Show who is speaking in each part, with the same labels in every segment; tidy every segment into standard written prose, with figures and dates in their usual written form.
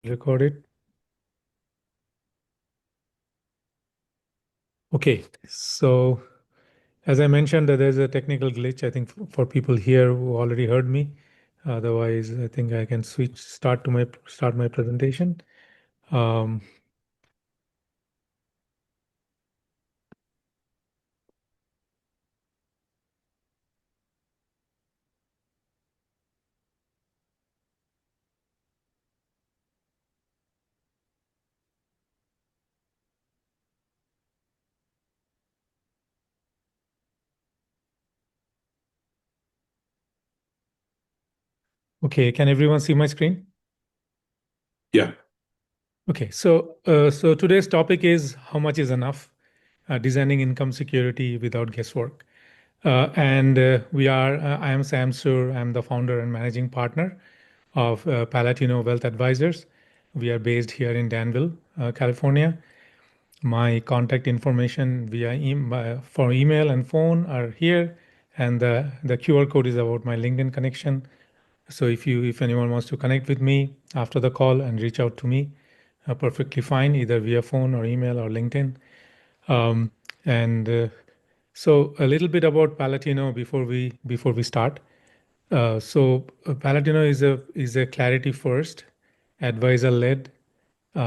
Speaker 1: Record it. Okay, so as I mentioned, that there's a technical glitch, I think, for people here who already heard me. Otherwise, I think I can start my presentation. Um, okay, can everyone see my screen?
Speaker 2: Yeah.
Speaker 1: Okay, so today's topic is how much is enough? Designing income security without guesswork. I am Sam Sur. I'm the founder and managing partner of Palatino Wealth Advisors. We are based here in Danville, California. My contact information for email and phone are here, and the QR code is about my LinkedIn connection. So if anyone wants to connect with me after the call and reach out to me, perfectly fine, either via phone or email or LinkedIn. Um, and so a little bit about Palatino before we start. Palatino is a clarity first, advisor led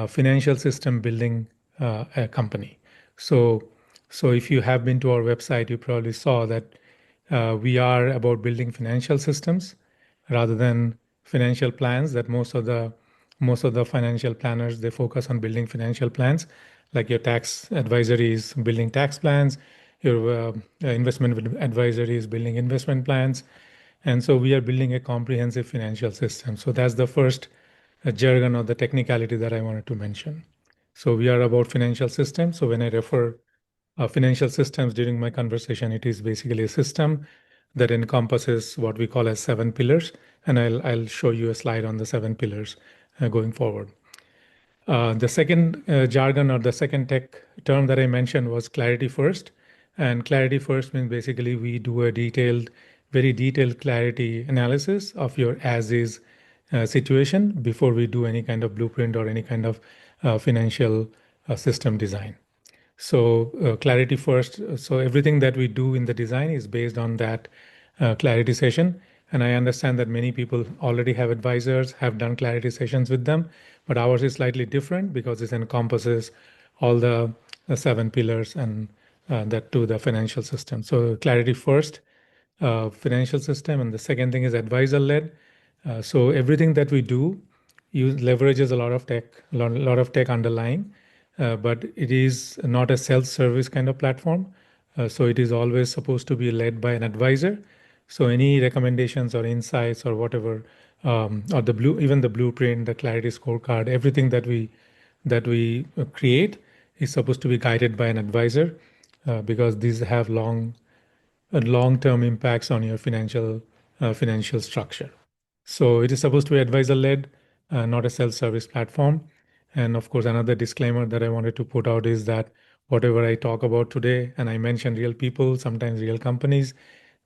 Speaker 1: financial system building a company. So, so if you have been to our website, you probably saw that we are about building financial systems rather than financial plans. That most of the financial planners, they focus on building financial plans, like your tax advisory is building tax plans, your investment advisory is building investment plans, and so we are building a comprehensive financial system. So that's the first jargon or the technicality that I wanted to mention. So we are about financial systems. So when I refer financial systems during my conversation, it is basically a system that encompasses what we call as 7 pillars. And I'll show you a slide on the 7 pillars going forward. The second jargon or the second tech term that I mentioned was clarity first. And clarity first means basically we do a very detailed clarity analysis of your as is situation before we do any kind of blueprint or any kind of financial system design. So clarity first. So everything that we do in the design is based on that clarity session. And I understand that many people already have advisors, have done clarity sessions with them, but ours is slightly different because it encompasses all the 7 pillars and that to the financial system. So clarity first, financial system, and the second thing is advisor led. So everything that we do leverages a lot of tech underlying, but it is not a self-service kind of platform. So it is always supposed to be led by an advisor. So any recommendations or insights or whatever, or even the blueprint, the clarity scorecard, everything that we create is supposed to be guided by an advisor, because these have long-term impacts on your financial structure. So it is supposed to be advisor-led, not a self-service platform. And of course, another disclaimer that I wanted to put out is that whatever I talk about today, and I mention real people, sometimes real companies,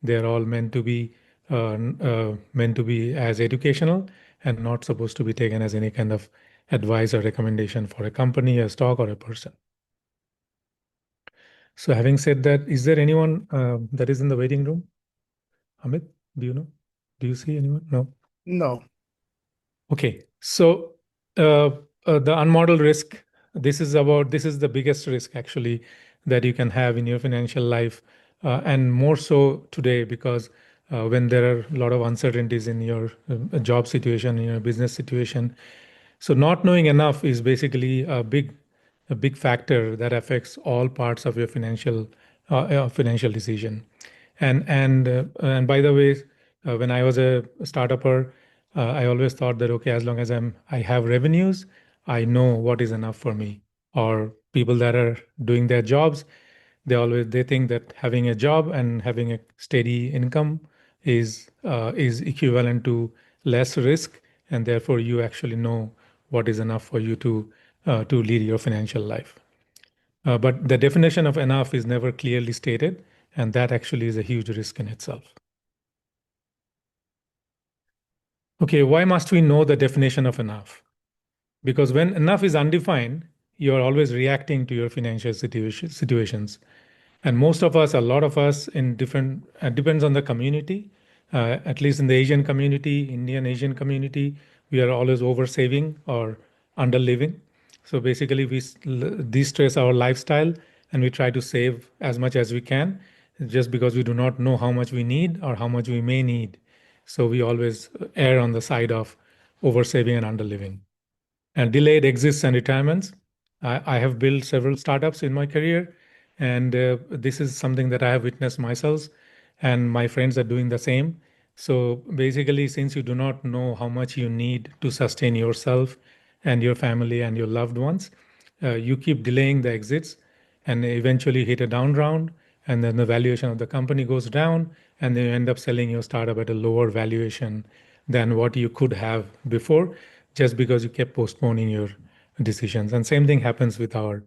Speaker 1: they're all meant to be as educational and not supposed to be taken as any kind of advice or recommendation for a company, a stock, or a person. So having said that, is there anyone that is in the waiting room? Amit, do you know? Do you see anyone? No.
Speaker 3: No.
Speaker 1: Okay. So the unmodeled risk, this is the biggest risk actually that you can have in your financial life, and more so today because when there are a lot of uncertainties in your job situation, in your business situation. So not knowing enough is basically a big factor that affects all parts of your financial decision. And by the way, when I was a startupper, I always thought that okay, as long as I have revenues, I know what is enough for me. Or people that are doing their jobs, they think that having a job and having a steady income is equivalent to less risk, and therefore you actually know what is enough for you to lead your financial life. But the definition of enough is never clearly stated, and that actually is a huge risk in itself. Okay, why must we know the definition of enough? Because when enough is undefined, you're always reacting to your financial situations. And most of us, a lot of us in different, depends on the community. At least in the Asian community, Indian Asian community, we are always over saving or under living. So basically, we de-stress our lifestyle and we try to save as much as we can, just because we do not know how much we need or how much we may need. So we always err on the side of over saving and under living. And delayed exits and retirements. I have built several startups in my career, and this is something that I have witnessed myself, and my friends are doing the same. So basically, since you do not know how much you need to sustain yourself and your family and your loved ones, you keep delaying the exits and eventually hit a down round, and then the valuation of the company goes down, and then you end up selling your startup at a lower valuation than what you could have before, just because you kept postponing your decisions. And same thing happens with our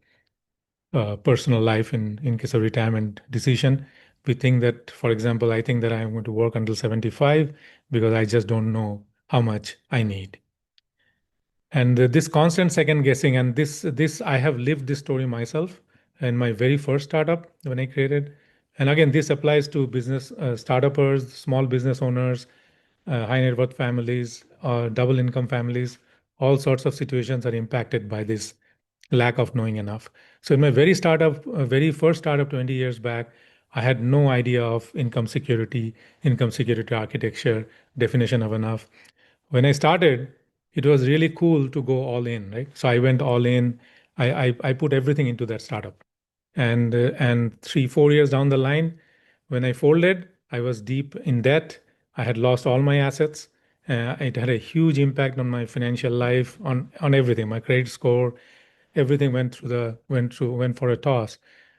Speaker 1: personal life in case of retirement decision. We think that, for example, I think that I'm going to work until 75 because I just don't know how much I need. And this constant second guessing, and this I have lived this story myself in my very first startup when I created. And again, this applies to business startuppers, small business owners, high net worth families, double income families. All sorts of situations are impacted by this lack of knowing enough. So in my very first startup 20 years back, I had no idea of income security architecture, definition of enough. When I started, it was really cool to go all in, right? So I went all in. I put everything into that startup. And 3, 4 years down the line, when I folded, I was deep in debt. I had lost all my assets. It had a huge impact on my financial life, on everything, my credit score, everything went for a toss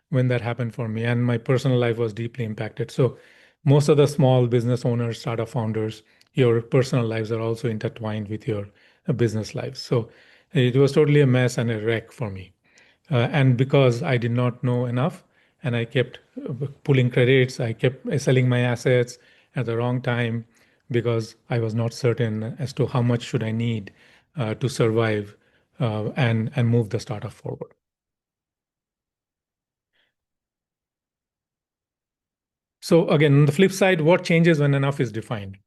Speaker 1: when that happened for me, and my personal life was deeply impacted. So most of the small business owners, startup founders, your personal lives are also intertwined with your business lives. So it was totally a mess and a wreck for me. And because I did not know enough and I kept pulling credits, I kept selling my assets at the wrong time because I was not certain as to how much should I need to survive and move the startup forward. So again, on the flip side, what changes when enough is defined?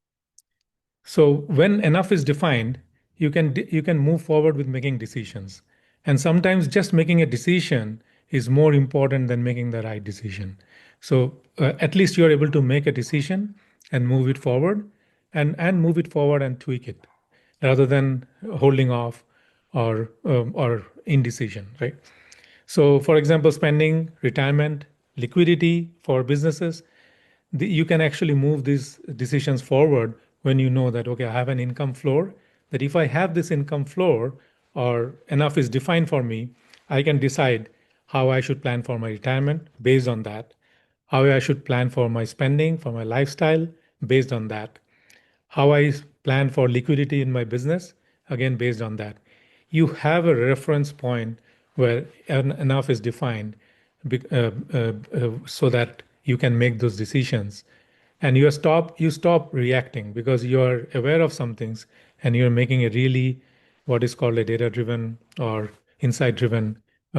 Speaker 1: So when enough is defined, you can move forward with making decisions. And sometimes just making a decision is more important than making the right decision. So at least you're able to make a decision and move it forward, and move it forward and tweak it rather than holding off or indecision, right? So for example, spending, retirement, liquidity for businesses, you can actually move these decisions forward when you know that, okay, I have an income floor, that if I have this income floor or enough is defined for me, I can decide how I should plan for my retirement based on that, how I should plan for my spending, for my lifestyle based on that, how I plan for liquidity in my business, again, based on that. You have a reference point where enough is defined so that you can make those decisions. And you stop reacting because you are aware of some things and you're making a really what is called a data driven or insight driven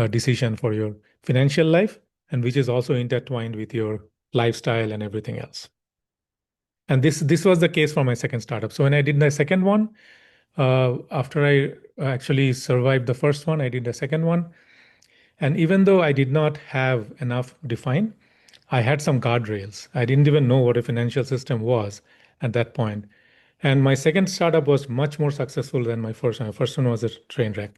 Speaker 1: decision for your financial life, and which is also intertwined with your lifestyle and everything else. And this was the case for my second startup. So when I did the second one, after I actually survived the first one, I did the second one. And even though I did not have enough defined, I had some guardrails. I didn't even know what a financial system was at that point. And my second startup was much more successful than my first one. My first one was a train wreck.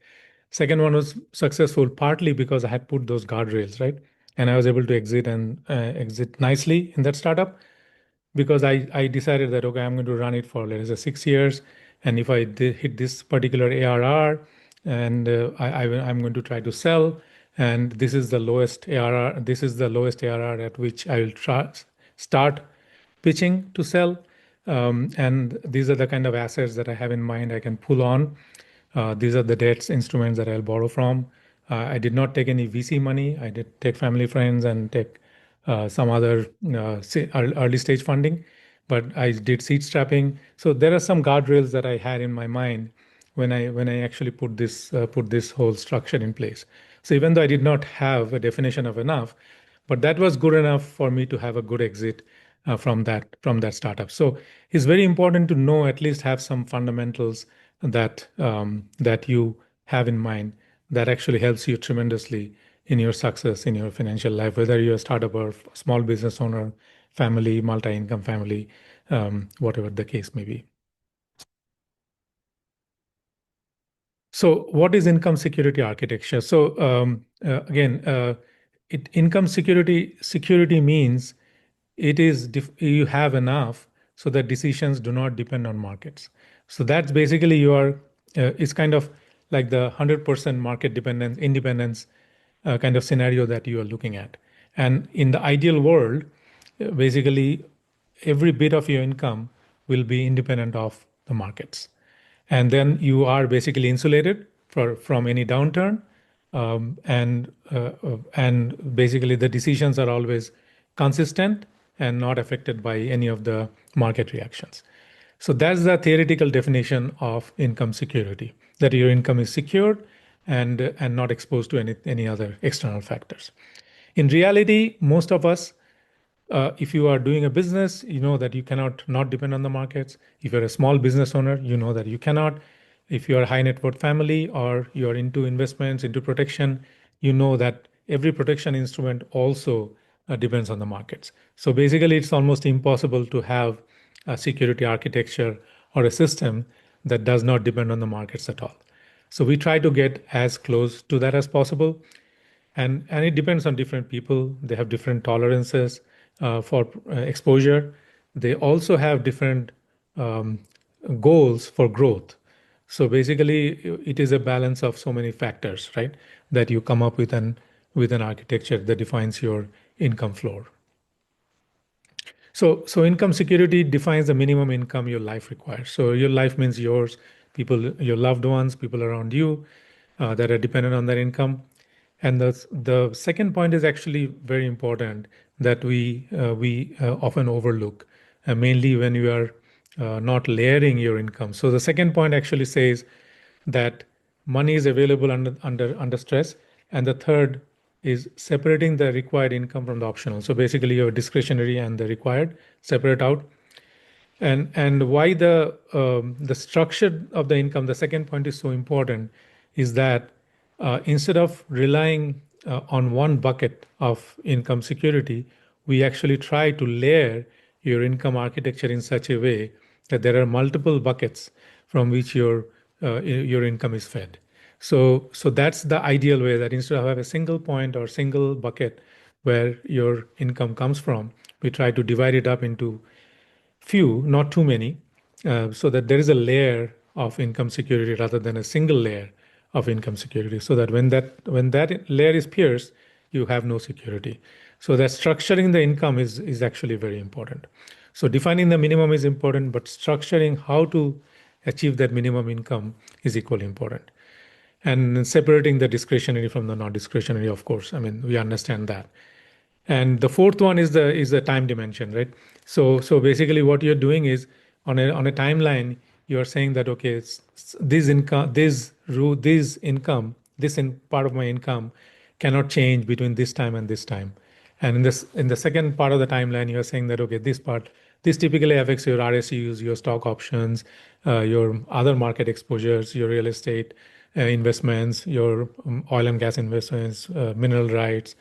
Speaker 1: Second one was successful partly because I had put those guardrails, right? And I was able to exit nicely in that startup because I decided that, okay, I'm going to run it for, let's say, 6 years. And if I hit this particular ARR, and I'm going to try to sell, and this is the lowest ARR, this is the lowest ARR at which I will start pitching to sell. And these are the kind of assets that I have in mind I can pull on. These are the debts instruments that I'll borrow from. I did not take any VC money. I did take family friends and take some other early stage funding, but I did seed strapping. So there are some guardrails that I had in my mind when I actually put this whole structure in place. So even though I did not have a definition of enough, but that was good enough for me to have a good exit from that startup. So it's very important to know, at least have some fundamentals that you have in mind, that actually helps you tremendously in your success in your financial life, whether you're a startup or small business owner, family, multi-income family, whatever the case may be. So, what is income security architecture? So, again, income security means you have enough so that decisions do not depend on markets. So that's basically it's kind of like the 100% market dependence independence kind of scenario that you are looking at. And in the ideal world, basically every bit of your income will be independent of the markets, and then you are basically insulated from any downturn, and basically the decisions are always consistent and not affected by any of the market reactions. So that's the theoretical definition of income security, that your income is secured and not exposed to any other external factors. In reality, most of us, if you are doing a business, you know that you cannot not depend on the markets. If you're a small business owner, you know that you cannot. If you're a high net worth family or you're into investments, into protection, you know that every protection instrument also depends on the markets. So basically, it's almost impossible to have a security architecture or a system that does not depend on the markets at all. So we try to get as close to that as possible, and it depends on different people. They have different tolerances for exposure. They also have different um, goals for growth. So basically, it is a balance of so many factors, right? That you come up with an architecture that defines your income floor. So income security defines the minimum income your life requires. So your life means yours, people, your loved ones, people around you that are dependent on that income. And the second point is actually very important, that we often overlook, mainly when you are not layering your income. So the second point actually says that money is available under stress, and the third is separating the required income from the optional. So basically, your discretionary and the required separate out. And why the structure of the income, the second point is so important, is that instead of relying on one bucket of income security, we actually try to layer your income architecture in such a way that there are multiple buckets from which your income is fed. So that's the ideal way, that instead of have a single point or single bucket where your income comes from, we try to divide it up into few, not too many, so that there is a layer of income security rather than a single layer of income security. So that when that layer is pierced, you have no security. So that structuring the income is actually very important. So defining the minimum is important, but structuring how to achieve that minimum income is equally important. And separating the discretionary from the non-discretionary, of course. I mean, we understand that. And the fourth one is the time dimension, right? So basically, what you're doing is, on a timeline, you're saying that, okay, this income, this in part of my income cannot change between this time and this time. And in the second part of the timeline, you're saying that, okay, this typically affects your RSUs, your stock options, your other market exposures, your real estate investments, your oil and gas investments, mineral rights.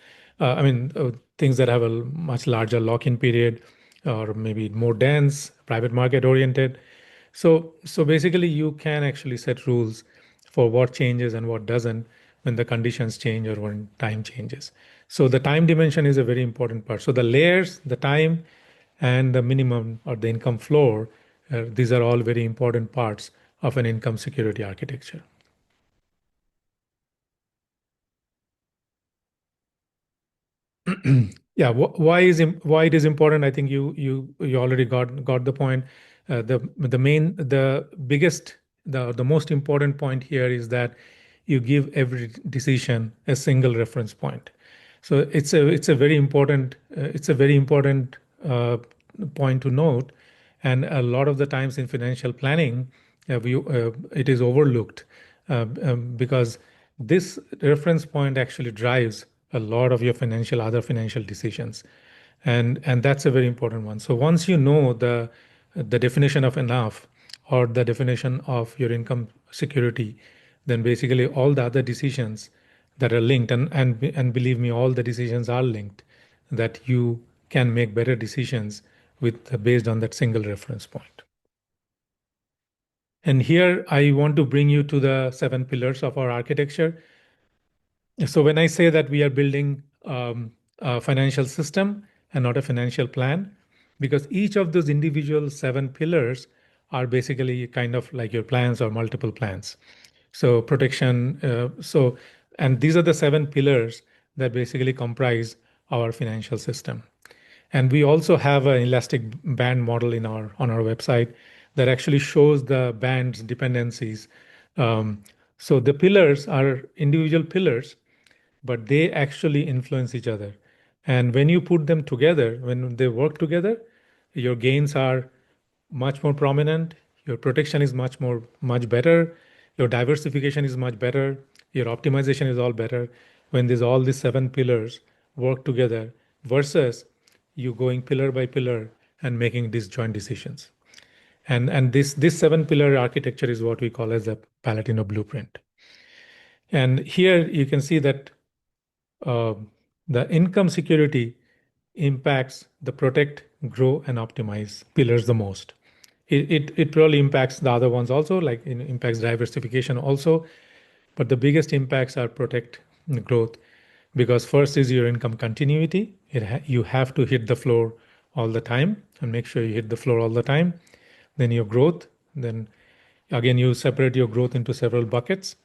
Speaker 1: Things that have a much larger lock-in period, or maybe more dense, private market oriented. So basically, you can actually set rules for what changes and what doesn't when the conditions change or when time changes. So the time dimension is a very important part. So the layers, the time, and the minimum or the income floor, these are all very important parts of an income security architecture. Yeah, why it is important? I think you already got the point. The biggest, the most important point here is that you give every decision a single reference point. So it's a very important point to note. And a lot of the times in financial planning, it is overlooked because this reference point actually drives a lot of your other financial decisions, and that's a very important one. So once you know the definition of enough or the definition of your income security, then basically all the other decisions that are linked, and believe me, all the decisions are linked, that you can make better decisions based on that single reference point. And here I want to bring you to the 7 pillars of our architecture. So when I say that we are building a financial system and not a financial plan, because each of those individual 7 pillars are basically kind of like your plans or multiple plans. So protection, and these are the 7 pillars that basically comprise our financial system. And we also have an elastic band model on our website that actually shows the band's dependencies. So the pillars are individual pillars, but they actually influence each other. And when you put them together, when they work together, your gains are much more prominent, your protection is much better, your diversification is much better, your optimization is all better when there's all these 7 pillars work together versus you going pillar by pillar and making disjoint decisions. And this 7 pillar architecture is what we call as the Palatino blueprint. And here you can see that uh, the income security impacts the protect, grow, and optimize pillars the most. It probably impacts the other ones also, like it impacts diversification also, but the biggest impacts are protect growth, because first is your income continuity. You have to hit the floor all the time and make sure you hit the floor all the time. Then your growth, then again you separate your growth into several buckets.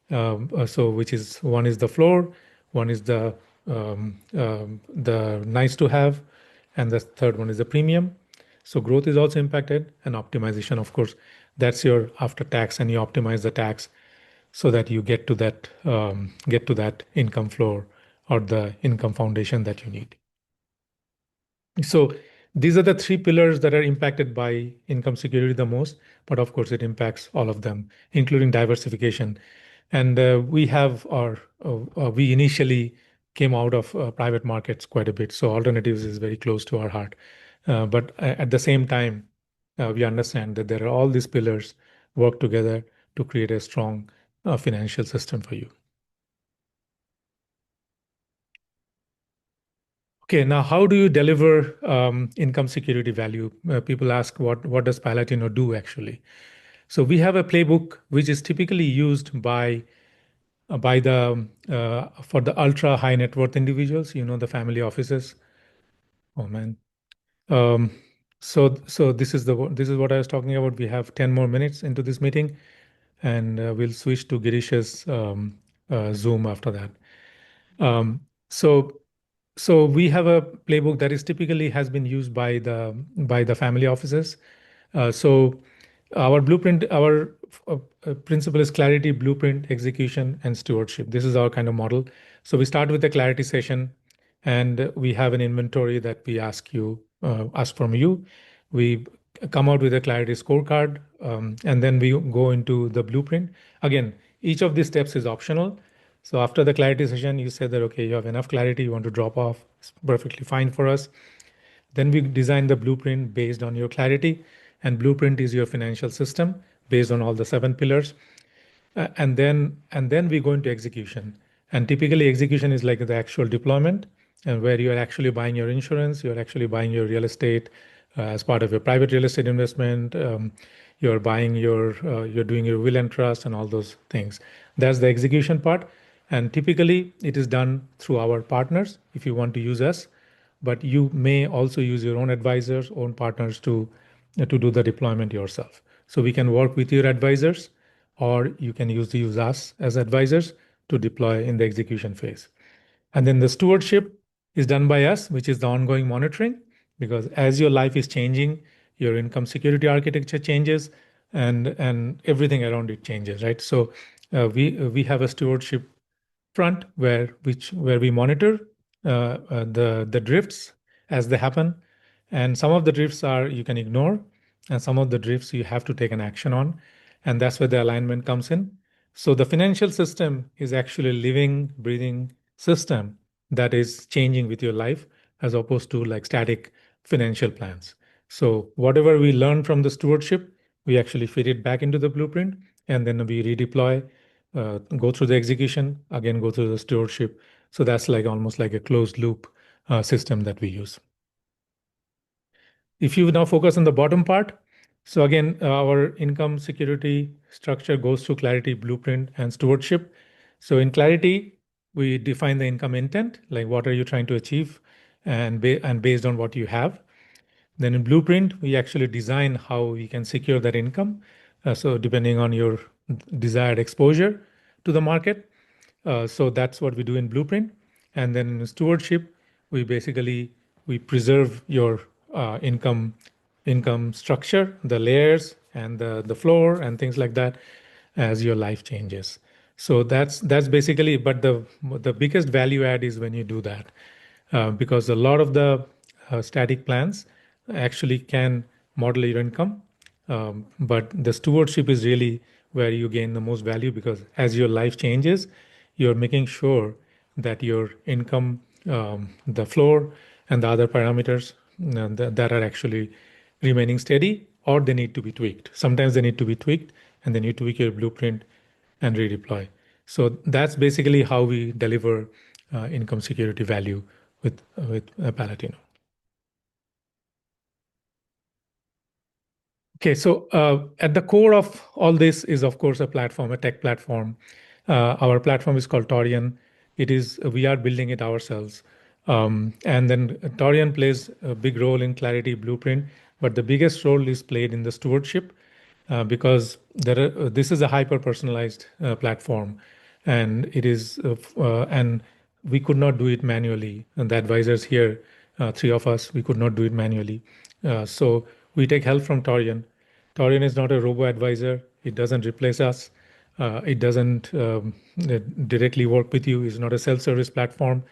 Speaker 1: So which is one is the floor, one is the nice to have, and the third one is the premium. So growth is also impacted, and optimization, of course, that's your after tax, and you optimize the tax so that you get to that income floor or the income foundation that you need. So these are the 3 pillars that are impacted by income security the most, but of course it impacts all of them, including diversification. And we initially came out of private markets quite a bit, so alternatives is very close to our heart. But at the same time, we understand that there are all these pillars work together to create a strong financial system for you. Okay, now how do you deliver income security value? People ask what does Palatino do actually? So we have a playbook which is typically used by the for the ultra high net worth individuals, the family offices. Oh man. Um, so this is what I was talking about. We have 10 more minutes into this meeting, and we'll switch to Girish's Zoom after that. Um, so so we have a playbook that is typically has been used by the family offices. So our principle is clarity, blueprint, execution, and stewardship. This is our kind of model. So we start with the clarity session, and we have an inventory that we ask from you. We come out with a clarity scorecard, and then we go into the blueprint. Again, each of these steps is optional. So after the clarity session, you say that, okay, you have enough clarity, you want to drop off, it's perfectly fine for us. Then we design the blueprint based on your clarity, and blueprint is your financial system based on all the 7 pillars. And then we go into execution. And typically execution is like the actual deployment, and where you are actually buying your insurance, you're actually buying your real estate as part of your private real estate investment. You're doing your will and trust and all those things. That's the execution part. And typically it is done through our partners if you want to use us, but you may also use your own advisors, own partners to do the deployment yourself. So we can work with your advisors, or you can use us as advisors to deploy in the execution phase. And then the stewardship is done by us, which is the ongoing monitoring, because as your life is changing, your income security architecture changes, and everything around it changes, right? So we have a stewardship front where we monitor the drifts as they happen, and some of the drifts are you can ignore, and some of the drifts you have to take an action on. and that's where the alignment comes in. So the financial system is actually a living, breathing system that is changing with your life as opposed to like static financial plans. So whatever we learn from the stewardship, we actually feed it back into the blueprint, and then we redeploy, go through the execution, again go through the stewardship. So that's like almost like a closed loop system that we use. If you now focus on the bottom part, so again, our income security structure goes through clarity, blueprint, and stewardship. So in clarity, we define the income intent, like what are you trying to achieve, and based on what you have. Then in blueprint, we actually design how we can secure that income. So depending on your desired exposure to the market. So that's what we do in blueprint. And then in stewardship, we basically we preserve your income structure, the layers and the floor and things like that as your life changes. So that's basically, but the biggest value add is when you do that, because a lot of the static plans actually can model your income, but the stewardship is really where you gain the most value, because as your life changes, you're making sure that your income, the floor, and the other parameters that are actually remaining steady, or they need to be tweaked. Sometimes they need to be tweaked, and then you tweak your blueprint and redeploy. So that's basically how we deliver income security value with Palatino. Okay, so at the core of all this is, of course, a platform, a tech platform. Our platform is called Torian. It is we are building it ourselves, and then Torian plays a big role in Clarity Blueprint, but the biggest role is played in the stewardship, because this is a hyper personalized platform, and it is and we could not do it manually. And the advisors here, three of us, we could not do it manually. So we take help from Torian. Torian is not a robo advisor. It doesn't replace us. It doesn't directly work with you. It's not a self-service platform.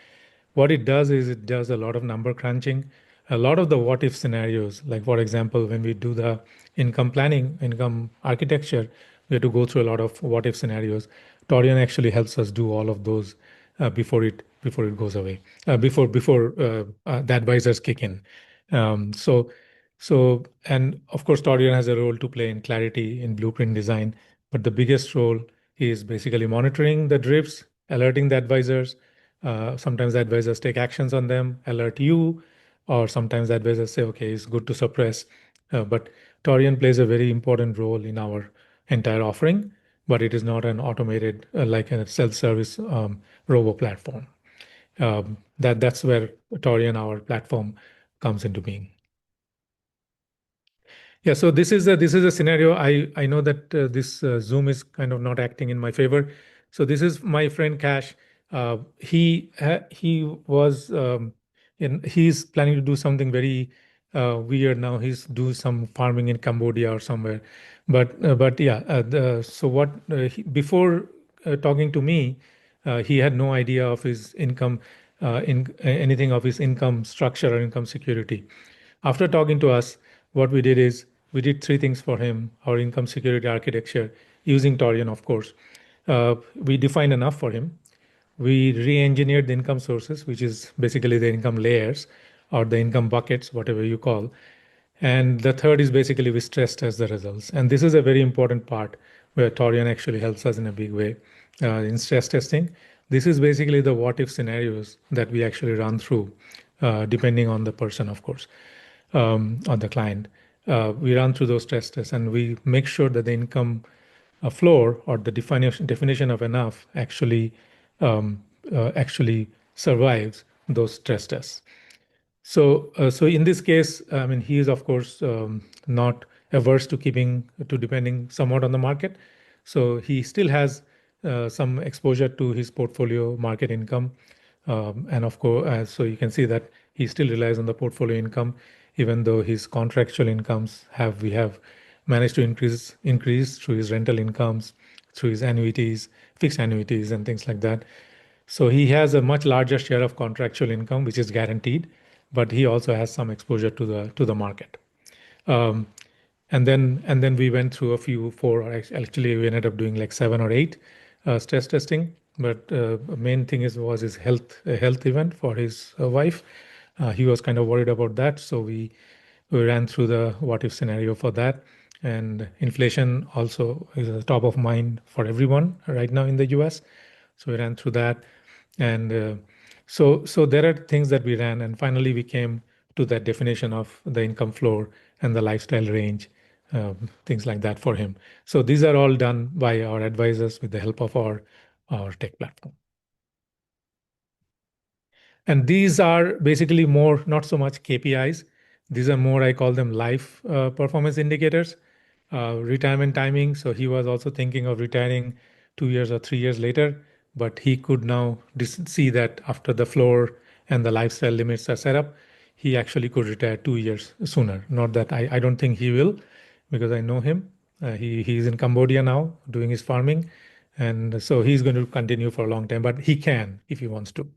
Speaker 1: What it does is it does a lot of number crunching, a lot of the what if scenarios. Like, for example, when we do the income planning, income architecture, we have to go through a lot of what if scenarios. Torian actually helps us do all of those before it goes away, before the advisors kick in. And of course, Torian has a role to play in clarity, in blueprint design, but the biggest role is basically monitoring the drifts, alerting the advisors. Sometimes the advisors take actions on them, alert you, or sometimes the advisors say, okay, it's good to suppress. But Torian plays a very important role in our entire offering, but it is not an automated, like a self-service robo platform. That's where Torian, our platform, comes into being. Yeah, so this is a scenario. I know that this Zoom is kind of not acting in my favor. So this is my friend Cash. He was he's planning to do something very weird now. He's do some farming in Cambodia or somewhere. But yeah, so what before talking to me, he had no idea of his income, in anything of his income structure or income security. After talking to us, what we did is we did three things for him: our income security architecture using Torian, of course. We defined enough for him. We re-engineered the income sources, which is basically the income layers or the income buckets, whatever you call. And the third is basically we stress test the results. And this is a very important part where Torian actually helps us in a big way in stress testing. This is basically the what if scenarios that we actually run through, depending on the person, of course, on the client. We run through those stress tests and we make sure that the income floor or the definition of enough actually survives those stress tests. So in this case, I mean, he is of course not averse to depending somewhat on the market. So he still has some exposure to his portfolio market income, and of course, so you can see that he still relies on the portfolio income, even though his contractual incomes we have managed to increase through his rental incomes, through his annuities, fixed annuities, and things like that. So he has a much larger share of contractual income, which is guaranteed, but he also has some exposure to the market. Um, And then we went through a few four, or actually we ended up doing like seven or eight stress testing. But main thing was his health, a health event for his wife. He was kind of worried about that, so we ran through the what if scenario for that. And inflation also is a top of mind for everyone right now in the US. So we ran through that. And so there are things that we ran. And finally, we came to that definition of the income floor and the lifestyle range, things like that for him. So these are all done by our advisors with the help of our tech platform. And these are basically more, not so much KPIs. These are more, I call them life performance indicators, retirement timing. So he was also thinking of retiring 2 years or 3 years later, but he could now see that after the floor and the lifestyle limits are set up, he actually could retire 2 years sooner. Not that I don't think he will, because I know him. He's in Cambodia now doing his farming. And so he's going to continue for a long time, but he can if he wants to.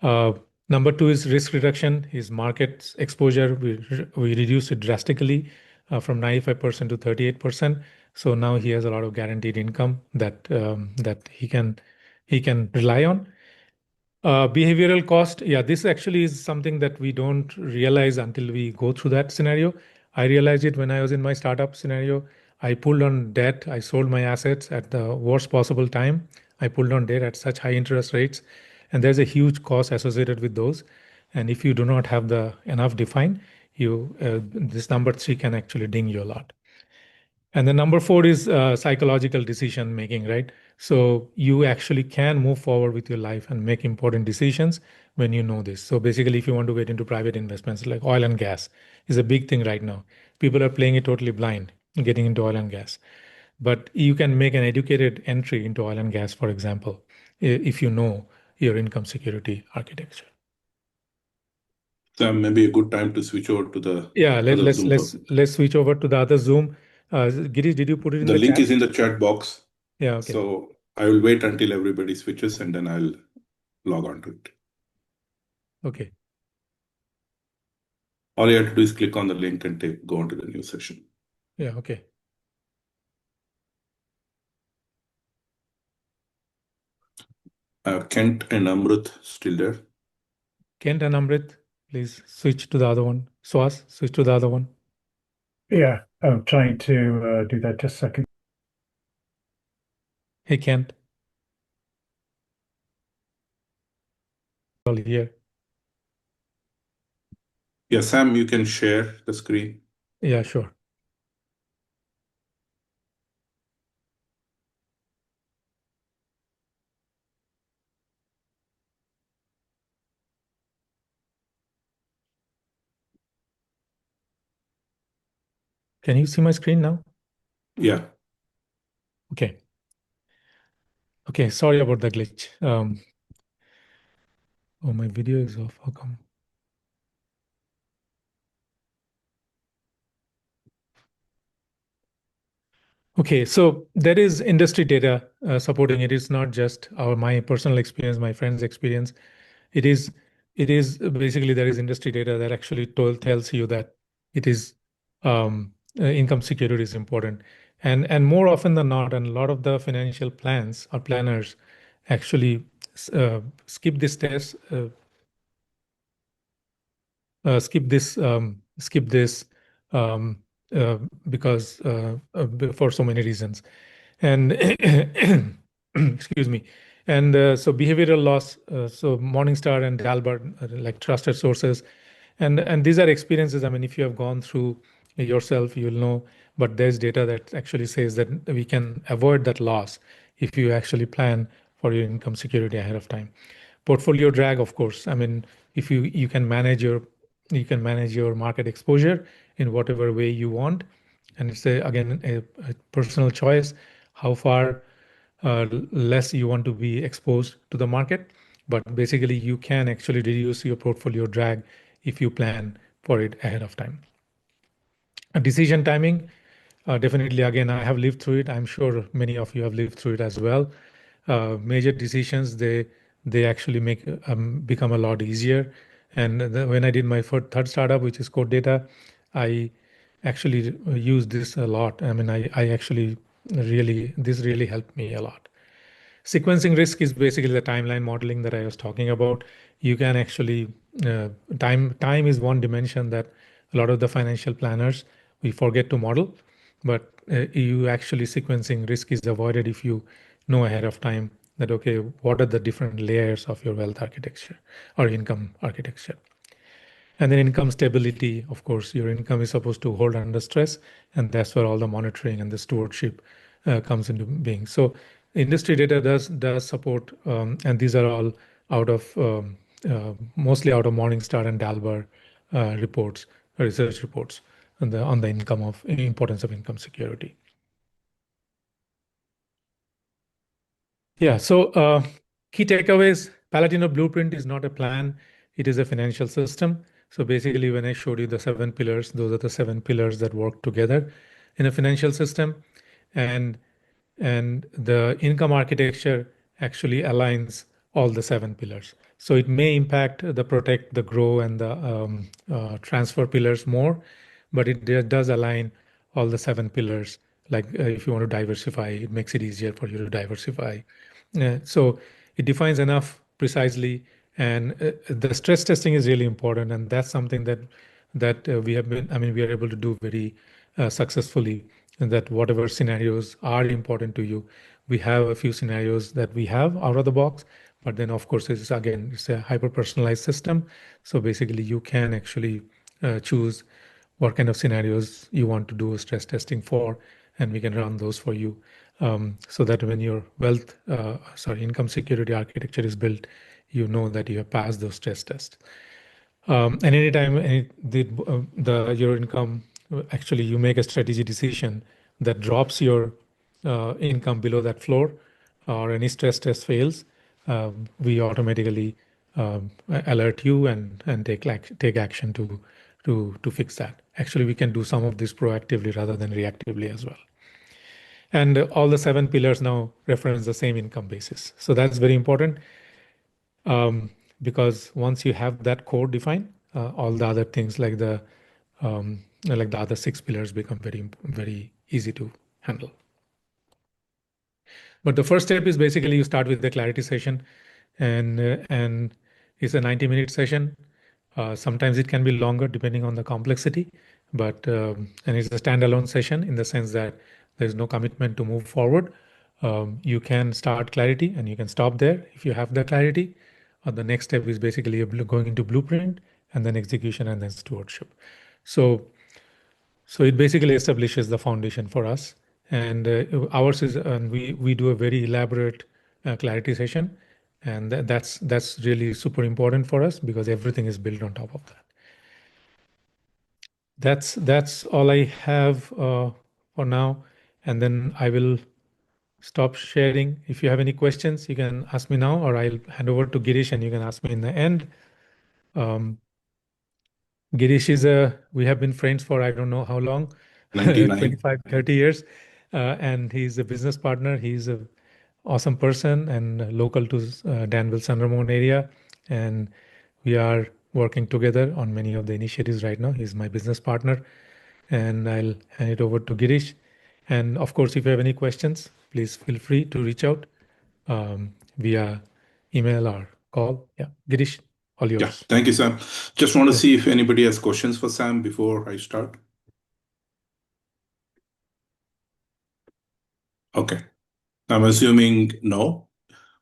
Speaker 1: Uh, Number two is risk reduction. His market exposure, we reduced it drastically from 95% to 38%. So now he has a lot of guaranteed income that he can rely on. Behavioral cost, yeah, this actually is something that we don't realize until we go through that scenario. I realized it when I was in my startup scenario. I pulled on debt. I sold my assets at the worst possible time. I pulled on debt at such high interest rates, and there's a huge cost associated with those. And if you do not have the enough defined, this number three can actually ding you a lot. And then number four is psychological decision making, right? So you actually can move forward with your life and make important decisions when you know this. So basically, if you want to get into private investments like oil and gas is a big thing right now. People are playing it totally blind, getting into oil and gas. But you can make an educated entry into oil and gas, for example, if you know your income security architecture.
Speaker 2: Sam, maybe a good time to switch over to the
Speaker 1: Yeah,
Speaker 2: other Zoom.
Speaker 1: let's switch over to the other Zoom. Girish, did you put it in
Speaker 2: The
Speaker 1: the
Speaker 2: link
Speaker 1: chat?
Speaker 2: is in the chat box.
Speaker 1: Yeah, okay.
Speaker 2: So I will wait until everybody switches and then I'll log on to it.
Speaker 1: Okay.
Speaker 2: All you have to do is click on the link and go on to the new session.
Speaker 1: Yeah, okay.
Speaker 2: Kent and Amrut still there?
Speaker 1: Kent and Amrit, please switch to the other one. Swas, switch to the other one.
Speaker 3: Yeah, I'm trying to do that. Just a second.
Speaker 1: Hey, Kent. All here.
Speaker 2: Yeah, Sam, you can share the screen.
Speaker 1: Yeah, sure. Can you see my screen now?
Speaker 2: Yeah.
Speaker 1: Okay. Okay, sorry about the glitch. Oh, my video is off. How come? Okay, so there is industry data supporting it. It's not just my personal experience, my friend's experience. It is basically there is industry data that actually tells you that it is income security is important, and more often than not, and a lot of the financial plans or planners actually skip this test, skip this um, uh, because for so many reasons. And excuse me. And so behavioral loss, so Morningstar and Dalbert are like trusted sources. And these are experiences. I mean, if you have gone through yourself, you'll know. But there's data that actually says that we can avoid that loss if you actually plan for your income security ahead of time. Portfolio drag, of course. I mean, if you can manage your market exposure in whatever way you want, and it's again a personal choice how far less you want to be exposed to the market. But basically, you can actually reduce your portfolio drag if you plan for it ahead of time. Decision timing, definitely, again, I have lived through it. I'm sure many of you have lived through it as well. Major decisions, they actually become a lot easier. And when I did my third startup, which is Code Data, I actually use this a lot. I mean, I actually this really helped me a lot. Sequencing risk is basically the timeline modeling that I was talking about. You can actually time is one dimension that a lot of the financial planners we forget to model, but you actually sequencing risk is avoided if you know ahead of time that okay, what are the different layers of your wealth architecture or income architecture. And then income stability, of course, your income is supposed to hold under stress, and that's where all the monitoring and the stewardship comes into being. So industry data does support, and these are all out of mostly out of Morningstar and Dalbar reports, research reports on the income of importance of income security. Yeah. So key takeaways: Palatino Blueprint is not a plan; it is a financial system. So basically, when I showed you the 7 pillars, those are the 7 pillars that work together in a financial system, and the income architecture actually aligns all the 7 pillars. So it may impact the protect, the grow, and the transfer pillars more, but it does align all the 7 pillars. Like if you want to diversify, it makes it easier for you to diversify. So it defines enough precisely, and the stress testing is really important, and that's something that we have been. I mean, we are able to do very successfully. And that whatever scenarios are important to you, we have a few scenarios that we have out of the box. But then, of course, it's a hyper personalized system. So basically, you can actually choose what kind of scenarios you want to do stress testing for, and we can run those for you. So that when your income security architecture is built, you know that you have passed those stress tests. And anytime your income, actually, you make a strategy decision that drops your income below that floor, or any stress test fails, we automatically alert you and take action to fix that. Actually, we can do some of this proactively rather than reactively as well. And all the 7 pillars now reference the same income basis. So that's very important, because once you have that core defined, all the other things like the other 6 pillars become very easy to handle. But the first step is basically you start with the clarity session, and it's a 90-minute session. Sometimes it can be longer depending on the complexity, but and it's a standalone session in the sense that there's no commitment to move forward. You can start clarity and you can stop there if you have the clarity. The next step is basically going into blueprint and then execution and then stewardship. So it basically establishes the foundation for us. And ours is, and we do a very elaborate clarity session, and that's really super important for us because everything is built on top of that. That's all I have for now, and then I will stop sharing. If you have any questions, you can ask me now, or I'll hand over to Girish, and you can ask me in the end. Girish we have been friends for I don't know how long,
Speaker 2: 99.
Speaker 1: 25, 30 years. And he's a business partner. He's a awesome person and local to Danville, San Ramon area. And we are working together on many of the initiatives right now. He's my business partner. And I'll hand it over to Girish. And of course, if you have any questions, please feel free to reach out via email or call. Yeah, Girish, all
Speaker 2: Yeah,
Speaker 1: yours.
Speaker 2: thank you, Sam. Just want to
Speaker 1: Yeah.
Speaker 2: see if anybody has questions for Sam before I start. Okay. I'm assuming no,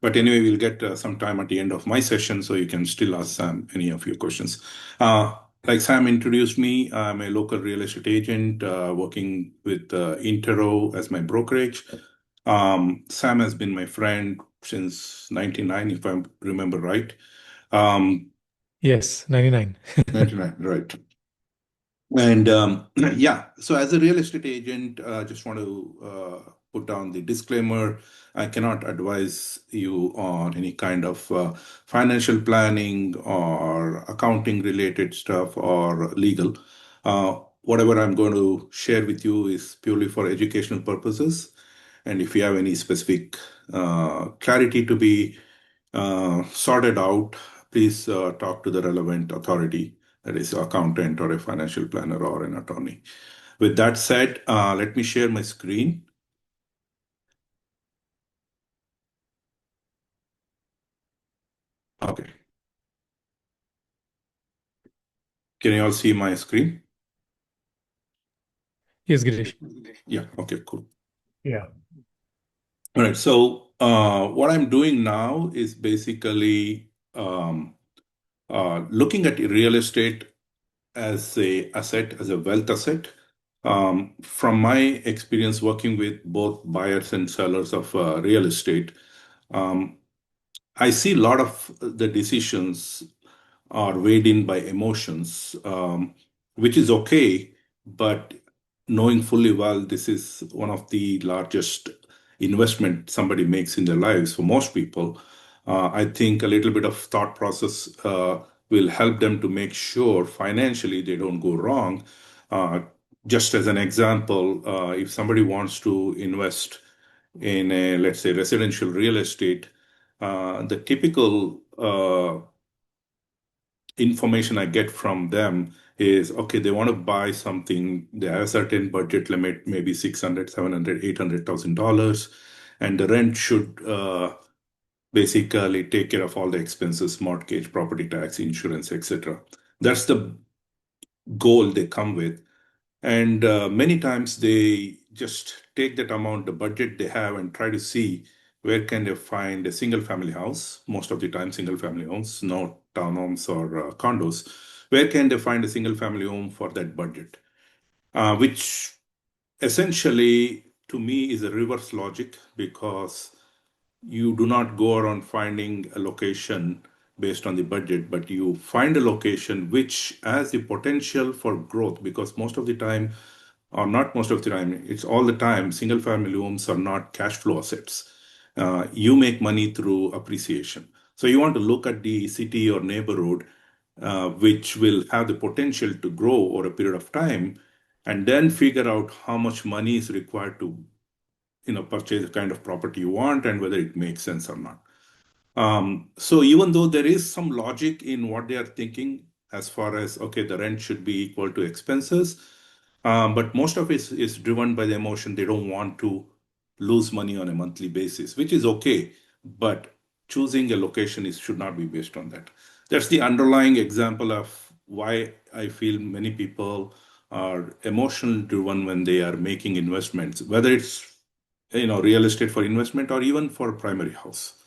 Speaker 2: but anyway, we'll get some time at the end of my session so you can still ask Sam any of your questions. Like Sam introduced me, I'm a local real estate agent working with Intero as my brokerage. Sam has been my friend since 99, if I remember right.
Speaker 1: Yes, 99.
Speaker 2: 99, right. And yeah, so as a real estate agent, just want to put down the disclaimer. I cannot advise you on any kind of financial planning or accounting related stuff or legal. Whatever I'm going to share with you is purely for educational purposes. And if you have any specific clarity to be sorted out, please talk to the relevant authority, that is accountant or a financial planner or an attorney. With that said, let me share my screen. Okay. Can you all see my screen?
Speaker 1: Yes, Girish.
Speaker 2: Yeah. Okay, cool.
Speaker 3: Yeah.
Speaker 2: All right. So what I'm doing now is basically looking at real estate as a asset, as a wealth asset. From my experience working with both buyers and sellers of real estate, um, I see a lot of the decisions are weighed in by emotions, which is okay, but knowing fully well this is one of the largest investment somebody makes in their lives for most people, I think a little bit of thought process will help them to make sure financially they don't go wrong. Uh, just as an example, if somebody wants to invest in a, let's say, residential real estate, the typical information I get from them is okay, they want to buy something, they have a certain budget limit, maybe 600, 700, $800,000, and the rent should basically take care of all the expenses, mortgage, property tax, insurance, etc. That's the goal they come with. And many times they just take that amount, the budget they have, and try to see where can they find a single family house. Most of the time, single family homes, no townhomes or condos. Where can they find a single family home for that budget? Which essentially, to me, is a reverse logic because you do not go around finding a location based on the budget, but you find a location which has the potential for growth because most of the time, or not most of the time, it's all the time, single family homes are not cash flow assets. You make money through appreciation. So you want to look at the city or neighborhood which will have the potential to grow over a period of time and then figure out how much money is required to purchase the kind of property you want and whether it makes sense or not. So even though there is some logic in what they are thinking as far as, okay, the rent should be equal to expenses, but most of it is driven by the emotion. They don't want to lose money on a monthly basis, which is okay. But choosing a location should not be based on that. That's the underlying example of why I feel many people are emotional driven when they are making investments, whether it's real estate for investment or even for primary house.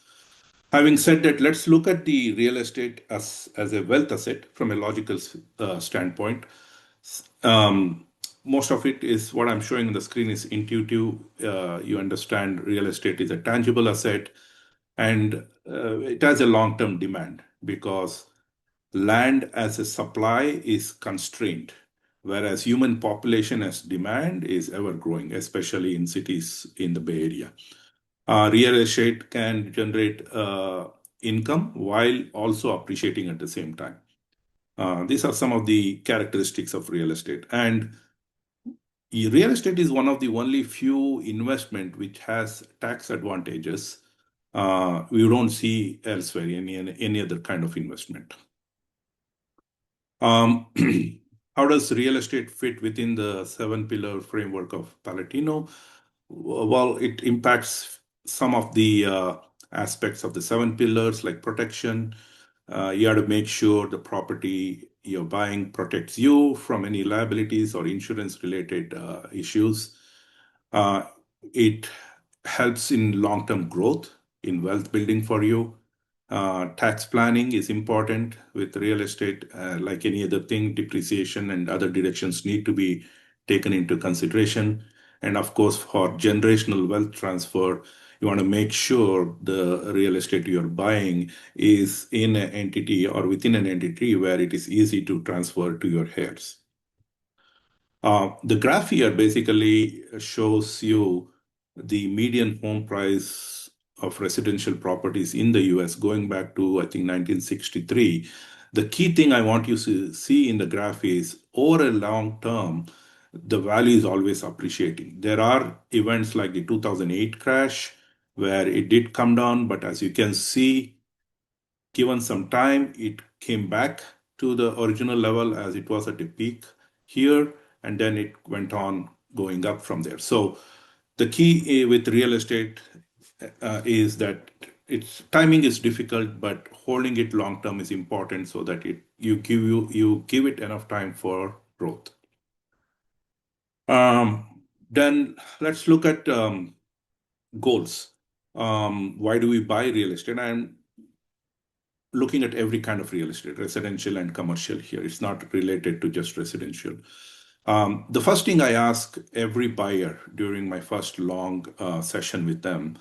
Speaker 2: Having said that, let's look at the real estate as a wealth asset from a logical standpoint. Um, Most of it is what I'm showing on the screen is intuitive. You understand real estate is a tangible asset and it has a long-term demand because land as a supply is constrained, whereas human population as demand is ever growing, especially in cities in the Bay Area. Real estate can generate income while also appreciating at the same time. These are some of the characteristics of real estate. And real estate is one of the only few investment which has tax advantages we don't see elsewhere in any other kind of investment. Um, how does real estate fit within the seven pillar framework of Palatino? Well, it impacts some of the aspects of the seven pillars like protection. You have to make sure the property you're buying protects you from any liabilities or insurance related issues. Uh, it helps in long term growth, in wealth building for you. Tax planning is important with real estate, like any other thing, depreciation and other deductions need to be taken into consideration. And of course, for generational wealth transfer, you want to make sure the real estate you're buying is in an entity or within an entity where it is easy to transfer to your heirs. The graph here basically shows you the median home price of residential properties in the US going back to, I think, 1963. The key thing I want you to see in the graph is over a long term, the value is always appreciating. There are events like the 2008 crash where it did come down, but as you can see, given some time, it came back to the original level as it was at the peak here. and then it went on going up from there. So the key with real estate is that its timing is difficult, but holding it long term is important so that you give it enough time for growth. Then let's look at goals. Why do we buy real estate? I'm looking at every kind of real estate, residential and commercial here. It's not related to just residential. The first thing I ask every buyer during my first long session with them,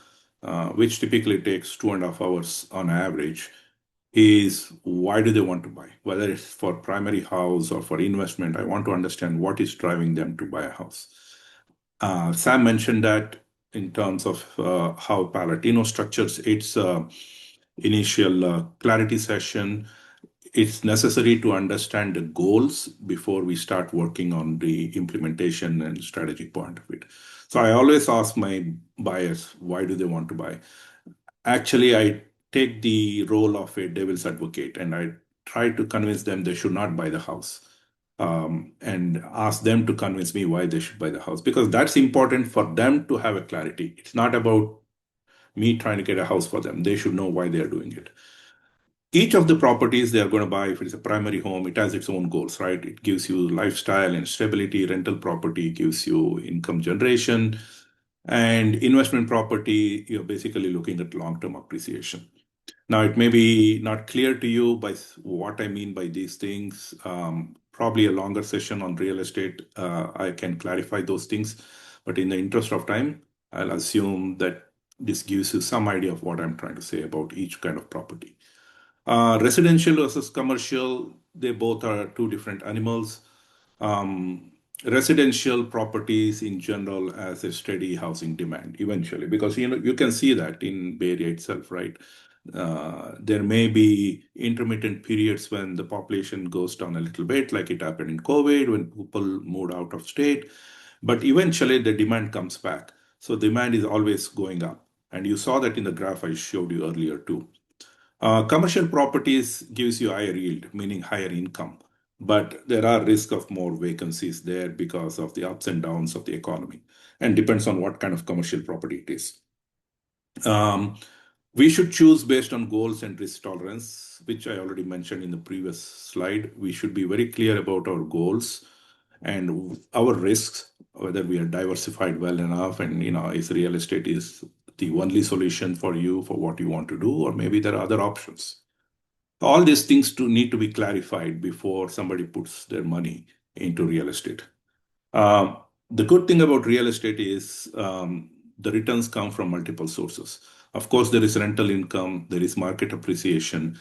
Speaker 2: which typically takes 2.5 hours on average, is why do they want to buy? Whether it's for primary house or for investment, I want to understand what is driving them to buy a house. Sam mentioned that in terms of how Palatino structures its initial clarity session. It's necessary to understand the goals before we start working on the implementation and strategic point of it. So I always ask my buyers, why do they want to buy? Actually, I take the role of a devil's advocate and I try to convince them they should not buy the house, and ask them to convince me why they should buy the house, because that's important for them to have a clarity. It's not about me trying to get a house for them. They should know why they are doing it. Each of the properties they are going to buy, if it's a primary home, it has its own goals, right? It gives you lifestyle and stability. Rental property gives you income generation. And investment property, you're basically looking at long-term appreciation. Now, it may be not clear to you by what I mean by these things. Probably a longer session on real estate, I can clarify those things. But in the interest of time, I'll assume that this gives you some idea of what I'm trying to say about each kind of property. Residential versus commercial, they both are two different animals. Um, Residential properties in general as a steady housing demand eventually, because you can see that in Bay Area itself, right? There may be intermittent periods when the population goes down a little bit, like it happened in COVID when people moved out of state, but eventually the demand comes back. So demand is always going up, and you saw that in the graph I showed you earlier too. Commercial properties gives you higher yield, meaning higher income, but there are risk of more vacancies there because of the ups and downs of the economy, and depends on what kind of commercial property it is. Um, we should choose based on goals and risk tolerance, which I already mentioned in the previous slide. We should be very clear about our goals and our risks, whether we are diversified well enough, and is real estate is the only solution for you for what you want to do, or maybe there are other options. All these things need to be clarified before somebody puts their money into real estate. The good thing about real estate is the returns come from multiple sources. Of course, there is rental income, there is market appreciation,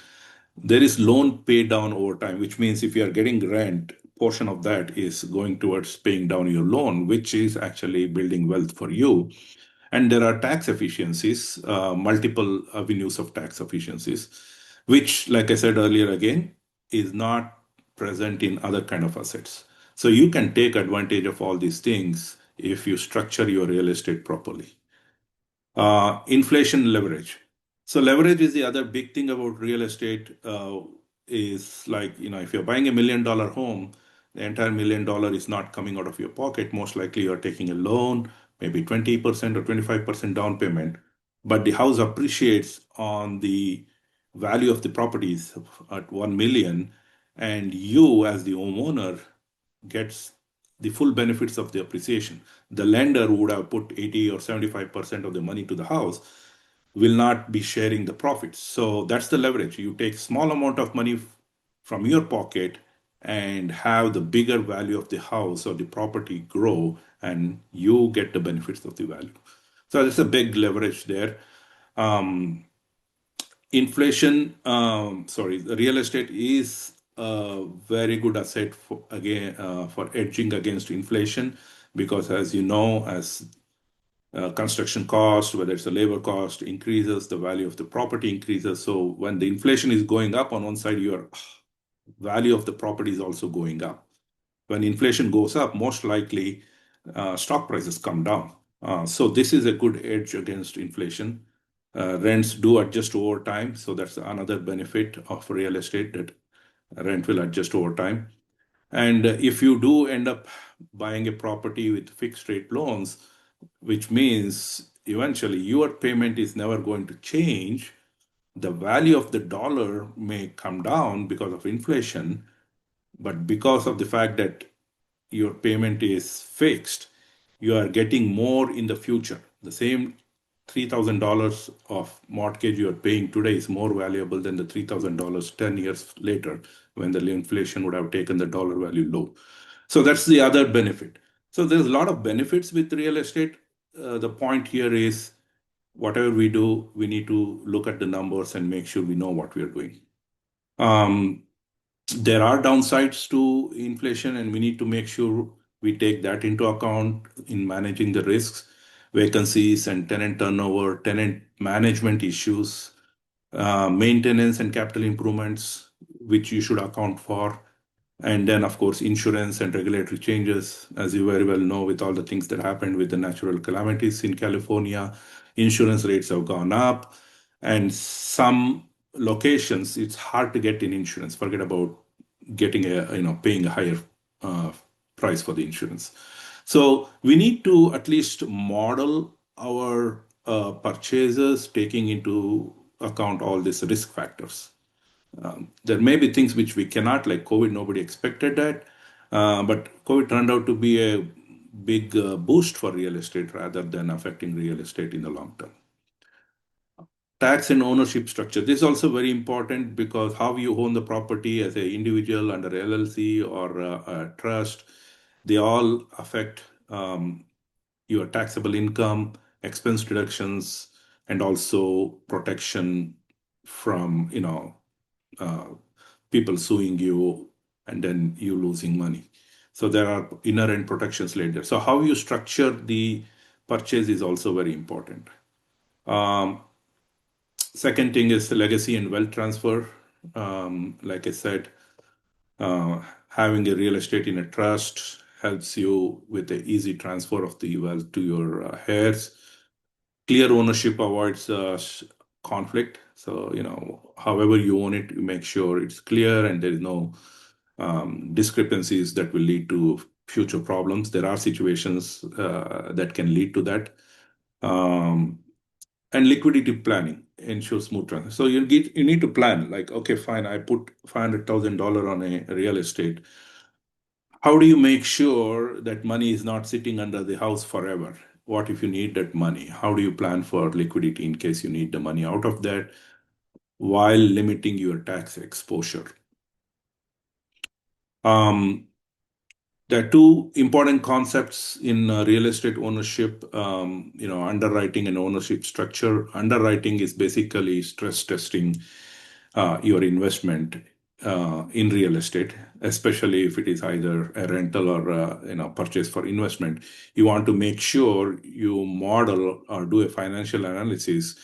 Speaker 2: there is loan pay down over time, which means if you are getting rent, portion of that is going towards paying down your loan, which is actually building wealth for you. And there are tax efficiencies, multiple avenues of tax efficiencies, which, like I said earlier, again, is not present in other kind of assets. So you can take advantage of all these things if you structure your real estate properly. Inflation leverage. So leverage is the other big thing about real estate. Is like, if you're buying $1 million home, the entire $1 million is not coming out of your pocket. Most likely you're taking a loan, maybe 20% or 25% down payment, but the house appreciates on the value of the properties at 1 million, and you as the homeowner gets the full benefits of the appreciation. The lender would have put 80 or 75% of the money to the house, will not be sharing the profits. So that's the leverage. You take small amount of money from your pocket and have the bigger value of the house or the property grow, and you get the benefits of the value. So there's a big leverage there. Inflation, the real estate is a very good asset for edging against inflation, because as you know, as construction cost, whether it's a labor cost increases, the value of the property increases. So when the inflation is going up on one side, your value of the property is also going up. When inflation goes up, most likely stock prices come down. So this is a good edge against inflation. Rents do adjust over time. So that's another benefit of real estate, that rent will adjust over time. And if you do end up buying a property with fixed rate loans, which means eventually your payment is never going to change, the value of the dollar may come down because of inflation, but because of the fact that your payment is fixed, you are getting more in the future. The same $3,000 of mortgage you are paying today is more valuable than the $3,000 10 years later when the inflation would have taken the dollar value low. So that's the other benefit. So there's a lot of benefits with real estate. The point here is whatever we do, we need to look at the numbers and make sure we know what we are doing. Um, there are downsides to inflation, and we need to make sure we take that into account in managing the risks, vacancies and tenant turnover, tenant management issues, maintenance and capital improvements, which you should account for. And then, of course, insurance and regulatory changes. As you very well know, with all the things that happened with the natural calamities in California, insurance rates have gone up. And some locations, it's hard to get in insurance. Forget about getting paying a higher uh, price for the insurance. So we need to at least model our purchases, taking into account all these risk factors. There may be things which we cannot, like COVID, nobody expected that. But COVID turned out to be a big boost for real estate rather than affecting real estate in the long term. Tax and ownership structure. This is also very important because how you own the property as an individual under LLC or a trust, they all affect your taxable income, expense deductions, and also protection from uh, people suing you and then you losing money. So there are inherent protections later. So how you structure the purchase is also very important. Um, Second thing is legacy and wealth transfer. Like I said, having a real estate in a trust helps you with the easy transfer of the wealth to your heirs. Clear ownership avoids conflict. So, however you own it, you make sure it's clear and there is no discrepancies that will lead to future problems. There are situations that can lead to that. Um, and liquidity planning ensures smooth transaction. So you need to plan like, okay, fine, I put $500,000 on a real estate. How do you make sure that money is not sitting under the house forever? What if you need that money? How do you plan for liquidity in case you need the money out of that while limiting your tax exposure? Um, There are two important concepts in real estate ownership, underwriting and ownership structure. Underwriting is basically stress testing your investment in real estate, especially if it is either a rental or purchase for investment. You want to make sure you model or do a financial analysis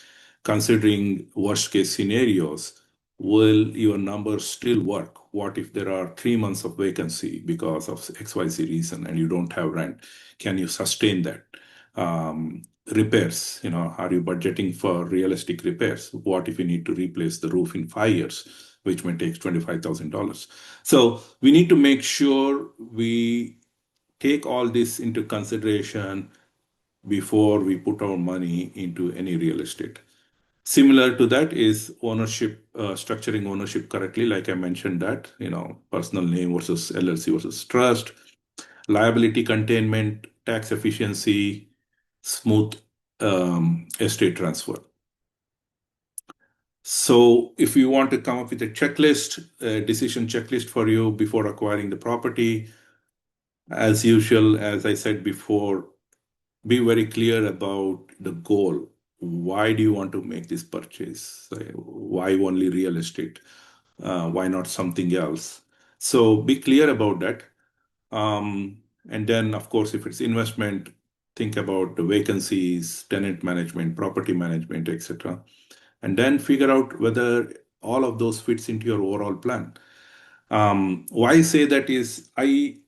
Speaker 2: considering worst case scenarios. Will your numbers still work? What if there are 3 months of vacancy because of XYZ reason and you don't have rent? Can you sustain that? Repairs, are you budgeting for realistic repairs? What if you need to replace the roof in 5 years, which may take $25,000? So we need to make sure we take all this into consideration before we put our money into any real estate. Similar to that is ownership, structuring ownership correctly. Like I mentioned that, personal name versus LLC versus trust, liability containment, tax efficiency, smooth estate transfer. So if you want to come up with a checklist, a decision checklist for you before acquiring the property, as usual, as I said before, be very clear about the goal. Why do you want to make this purchase? Why only real estate? Why not something else? So be clear about that. And then, of course, if it's investment, think about the vacancies, tenant management, property management, etc. And then figure out whether all of those fits into your overall plan. Why I say that is I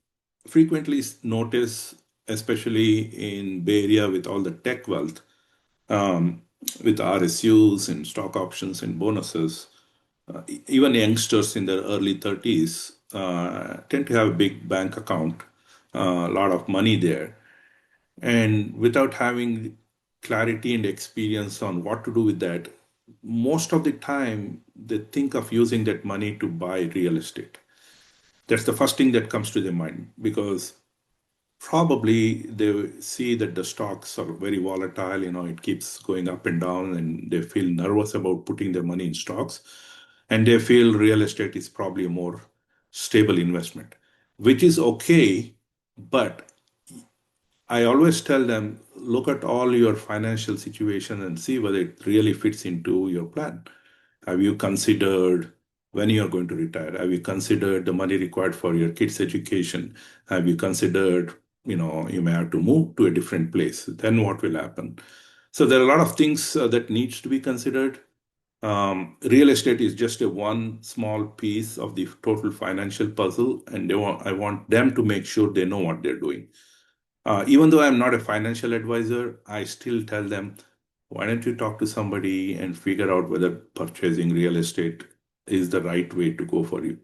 Speaker 2: frequently notice, especially in Bay Area with all the tech wealth, um, with RSUs and stock options and bonuses, even youngsters in their early 30s tend to have a big bank account, a lot of money there, and without having clarity and experience on what to do with that, most of the time they think of using that money to buy real estate. That's the first thing that comes to their mind because probably they see that the stocks are very volatile, it keeps going up and down, and they feel nervous about putting their money in stocks. And they feel real estate is probably a more stable investment, which is okay. But I always tell them, look at all your financial situation and see whether it really fits into your plan. Have you considered when you are going to retire? Have you considered the money required for your kids' education? Have you considered, you may have to move to a different place? Then what will happen? So there are a lot of things that needs to be considered. Real estate is just a one small piece of the total financial puzzle, and I want them to make sure they know what they're doing. Even though I'm not a financial advisor, I still tell them, why don't you talk to somebody and figure out whether purchasing real estate is the right way to go for you?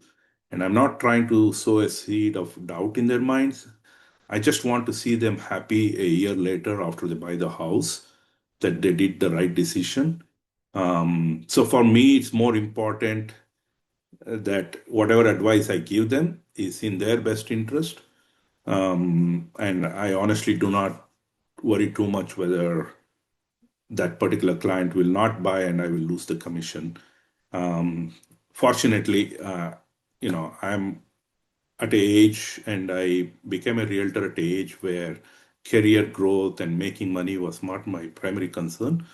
Speaker 2: And I'm not trying to sow a seed of doubt in their minds. I just want to see them happy a year later after they buy the house that they did the right decision. So for me, it's more important that whatever advice I give them is in their best interest. And I honestly do not worry too much whether that particular client will not buy and I will lose the commission. Um, Fortunately, I'm at a age and I became a realtor at a age where career growth and making money was not my primary concern.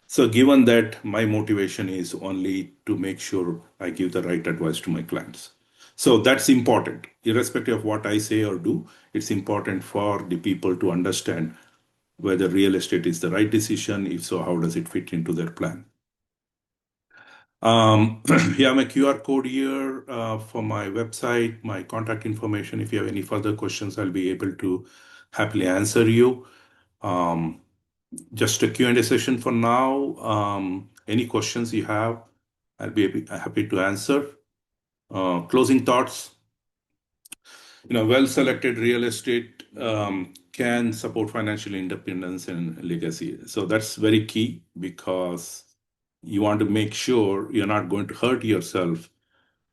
Speaker 2: So, given that my motivation is only to make sure I give the right advice to my clients. So, that's important. Irrespective of what I say or do, it's important for the people to understand whether real estate is the right decision. If so, how does it fit into their plan? Yeah, my QR code here for my website, my contact information. If you have any further questions, I'll be able to happily answer you. Um, just a Q&A session for now. Any questions you have, I'll be happy to answer. Closing thoughts. Well-selected real estate can support financial independence and legacy. So that's very key because you want to make sure you're not going to hurt yourself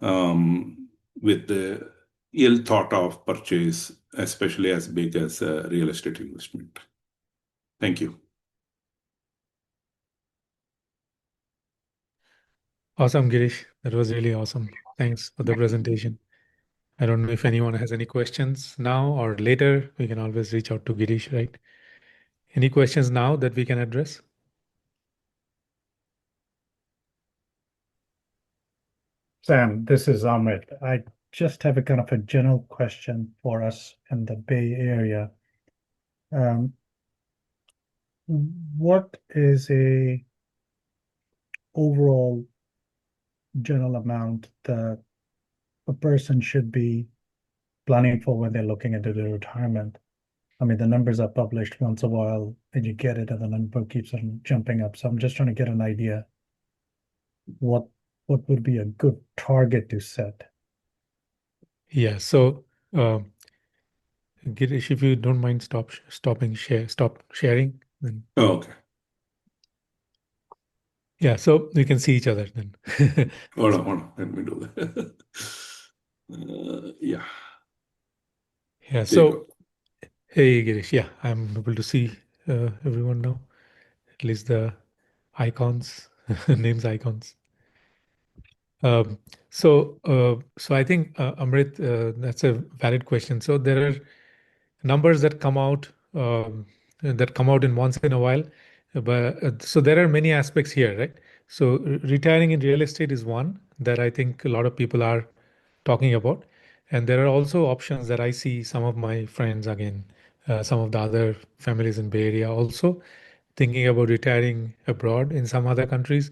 Speaker 2: with the ill thought of purchase, especially as big as a real estate investment. Thank you.
Speaker 1: Awesome, Girish. That was really awesome. Thanks for the presentation. I don't know if anyone has any questions now or later. We can always reach out to Girish, right? Any questions now that we can address?
Speaker 3: Sam, this is Amit. I just have a kind of a general question for us in the Bay Area. Um, what is a overall general amount that a person should be planning for when they're looking into their retirement? I mean, the numbers are published once a while and you get it, and the number keeps on jumping up. So I'm just trying to get an idea what what would be a good target to set.
Speaker 1: Yeah. So, Girish, if you don't mind, stop sharing. Then
Speaker 2: Oh, okay.
Speaker 1: yeah. So we can see each other then.
Speaker 2: Hold on, hold on. Let me do that. Yeah,
Speaker 1: Yeah.
Speaker 2: there you go.
Speaker 1: So hey, Girish. Yeah, I'm able to see everyone now. At least the icons, names icons. Um, so I think Amrit, that's a valid question. So there are numbers that come out in once in a while, but so there are many aspects here, right? So retiring in real estate is one that I think a lot of people are talking about, and there are also options that I see some of my friends again, some of the other families in Bay Area also thinking about retiring abroad in some other countries.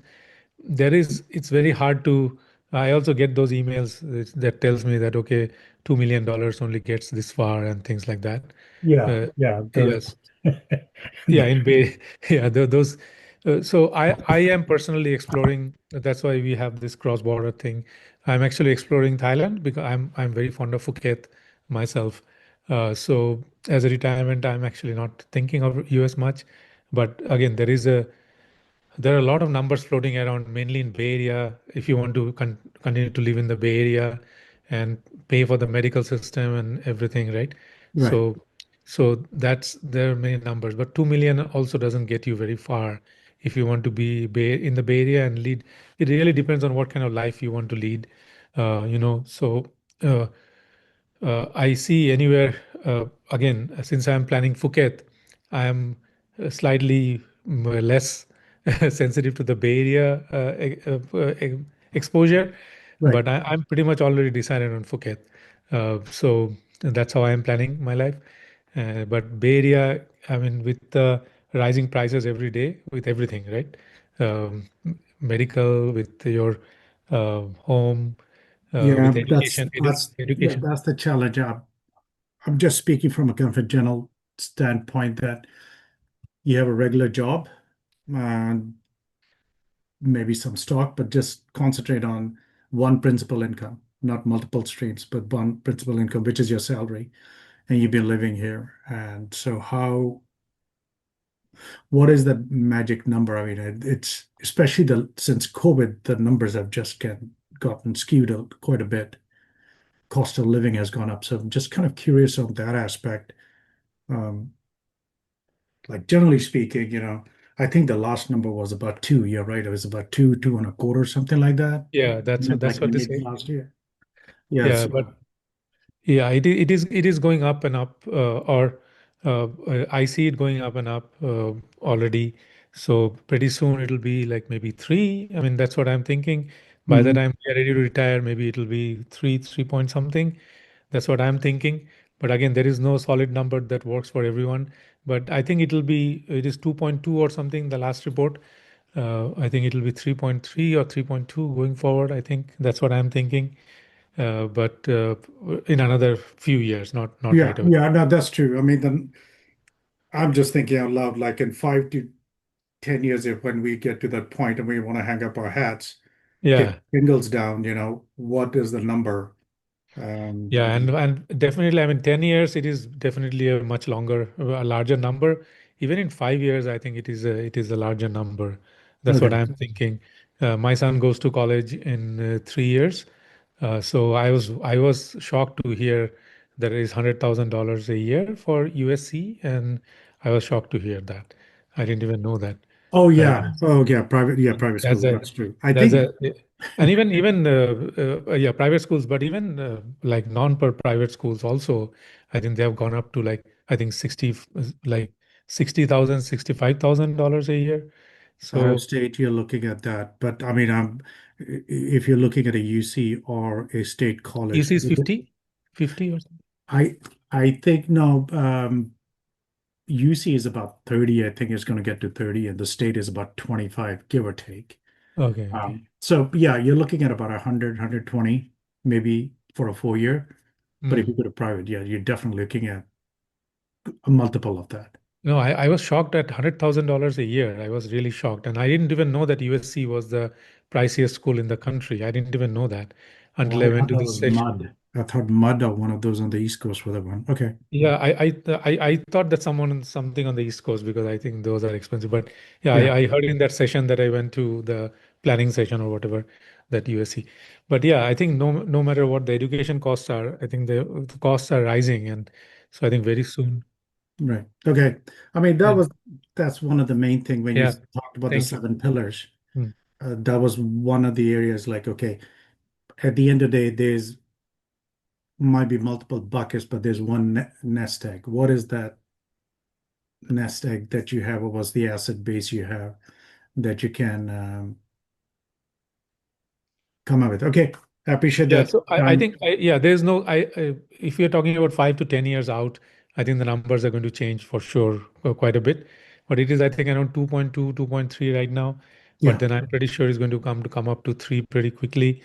Speaker 1: It's very hard to. I also get those emails that tells me that okay, $2 million only gets this far and things like that.
Speaker 3: Yeah,
Speaker 1: uh,
Speaker 3: yeah.
Speaker 1: yes, yeah, in Bay, yeah, those So I am personally exploring. That's why we have this cross-border thing. I'm actually exploring Thailand because I'm very fond of Phuket myself. So as a retirement, I'm actually not thinking of US much. But again, there are a lot of numbers floating around, mainly in Bay Area. If you want to continue to live in the Bay Area and pay for the medical system and everything, right?
Speaker 4: Right.
Speaker 1: So, that's there are many numbers, but 2 million also doesn't get you very far if you want to be in the Bay Area and lead. It really depends on what kind of life you want to lead. So uh, I see anywhere, again, since I'm planning Phuket, I am slightly less sensitive to the Bay Area exposure,
Speaker 4: Right.
Speaker 1: but I'm pretty much already decided on Phuket. So that's how I am planning my life. But Bay Area, I mean, with the rising prices every day, with everything, right? Medical, with your home,
Speaker 4: Yeah,
Speaker 1: with education,
Speaker 4: yeah,
Speaker 1: education.
Speaker 4: that's the challenge. I'm just speaking from a kind of a general standpoint that you have a regular job and maybe some stock, but just concentrate on one principal income, not multiple streams, but one principal income, which is your salary, and you've been living here. And so what is the magic number? I mean, it's especially since COVID, the numbers have just gotten skewed quite a bit. Cost of living has gone up. So I'm just kind of curious on that aspect. Um, like generally speaking, I think the last number was about two. You're right. It was about two and a quarter, something like that.
Speaker 1: Yeah,
Speaker 4: Like
Speaker 1: that's what they
Speaker 4: mid
Speaker 1: say.
Speaker 4: last year. Yeah.
Speaker 1: Yeah,
Speaker 4: So,
Speaker 1: but yeah, it is going up and up, or I see it going up and up already. So pretty soon it'll be like maybe three. I mean, that's what I'm thinking. By the
Speaker 4: mhm.
Speaker 1: time we are ready to retire, maybe it'll be three point something. That's what I'm thinking. But again, there is no solid number that works for everyone. But I think it is 2.2 or something, the last report. I think it'll be 3.3 or 3.2 going forward. I think that's what I'm thinking. But in another few years, not
Speaker 4: Yeah,
Speaker 1: right away.
Speaker 4: yeah, no, that's true. I mean, then I'm just thinking out loud, like in 5 to 10 years, if when we get to that point and we want to hang up our hats, take
Speaker 1: Yeah,
Speaker 4: shingles down, what is the number?
Speaker 1: yeah, and definitely, I mean, 10 years, it is definitely a much longer, a larger number. Even in 5 years, I think it is a larger number. That's what
Speaker 4: Okay.
Speaker 1: I'm thinking. My son goes to college in 3 years, so I was shocked to hear that it is $100,000 a year for USC, and I was shocked to hear that. I didn't even know that.
Speaker 4: Oh
Speaker 1: Uh,
Speaker 4: yeah. Oh yeah. Private
Speaker 1: That's
Speaker 4: schools.
Speaker 1: a
Speaker 4: That's true. I
Speaker 1: that's
Speaker 4: think
Speaker 1: a and even yeah, private schools, but even like non-per private schools also, I think they have gone up to like I think 60,000, $65,000 a year.
Speaker 4: Ohio
Speaker 1: So
Speaker 4: State, you're looking at that. But I mean, if you're looking at a UC or a state college,
Speaker 1: UC is 50 or something.
Speaker 4: I I think no. UC is about 30. I think it's going to get to 30, and the state is about 25, give or take.
Speaker 1: Okay, okay.
Speaker 4: So yeah, you're looking at about 100, 120, maybe for a 4 year. But if you
Speaker 1: Hmm.
Speaker 4: go to private, yeah, you're definitely looking at a multiple of that.
Speaker 1: No, I was shocked at $100,000 a year. I was really shocked, and I didn't even know that USC was the priciest school in the country. I didn't even know that
Speaker 4: Oh,
Speaker 1: until I
Speaker 4: I
Speaker 1: went
Speaker 4: thought
Speaker 1: to
Speaker 4: that
Speaker 1: this
Speaker 4: was
Speaker 1: session.
Speaker 4: mud. I thought mud or one of those on the East Coast were the one. Okay.
Speaker 1: Yeah, I thought that something on the East Coast because I think those are expensive. But yeah,
Speaker 4: Yeah.
Speaker 1: I heard in that session that I went to the planning session or whatever that USC. But yeah, I think no matter what the education costs are, I think the costs are rising, and so I think very soon.
Speaker 4: Right. Okay. I mean,
Speaker 1: Yeah,
Speaker 4: that's one of the main thing when you
Speaker 1: yeah.
Speaker 4: talked about the
Speaker 1: Thank you.
Speaker 4: seven pillars.
Speaker 1: Mm.
Speaker 4: That was one of the areas like, okay, at the end of the day, there's might be multiple buckets, but there's one nest egg. What is that nest egg that you have, or what's the asset base you have that you can come up with? Okay. I appreciate
Speaker 1: Yeah,
Speaker 4: that.
Speaker 1: so I
Speaker 4: John.
Speaker 1: think yeah, there's no if you're talking about 5 to 10 years out, I think the numbers are going to change for sure quite a bit. But it is I think around 2.2, 2.3 right now. But
Speaker 4: Yeah.
Speaker 1: then I'm pretty sure it's going to come up to three pretty quickly.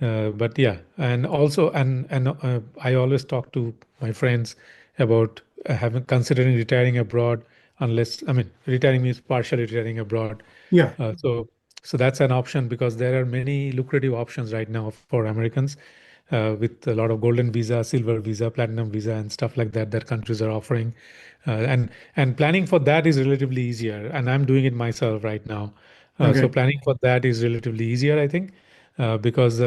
Speaker 1: But yeah, and also I always talk to my friends about having considering retiring abroad unless, I mean, retiring means partially retiring abroad.
Speaker 4: Yeah,
Speaker 1: So that's an option because there are many lucrative options right now for Americans with a lot of golden visa, silver visa, platinum visa, and stuff like that that countries are offering. And planning for that is relatively easier. And I'm doing it myself right now. So
Speaker 4: okay,
Speaker 1: planning for that is relatively easier, I think, because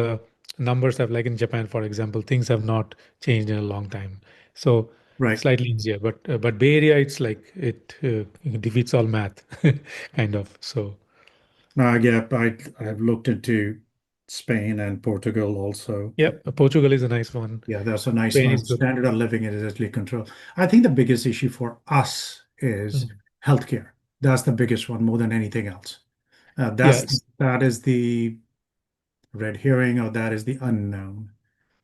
Speaker 1: numbers have, like in Japan, for example, things have not changed in a long time. So
Speaker 4: right.
Speaker 1: slightly easier, but Bay Area, it's like it defeats all math, kind of. So.
Speaker 4: Now, yeah, I've looked into Spain and Portugal also.
Speaker 1: Yeah, Portugal is a nice one.
Speaker 4: Yeah, that's a nice
Speaker 1: Spain is
Speaker 4: one.
Speaker 1: good.
Speaker 4: Standard of living is Italy control. I think the biggest issue for us is
Speaker 1: Mm.
Speaker 4: healthcare. That's the biggest one more than anything else.
Speaker 1: Yes.
Speaker 4: That is the red herring, or that is the unknown,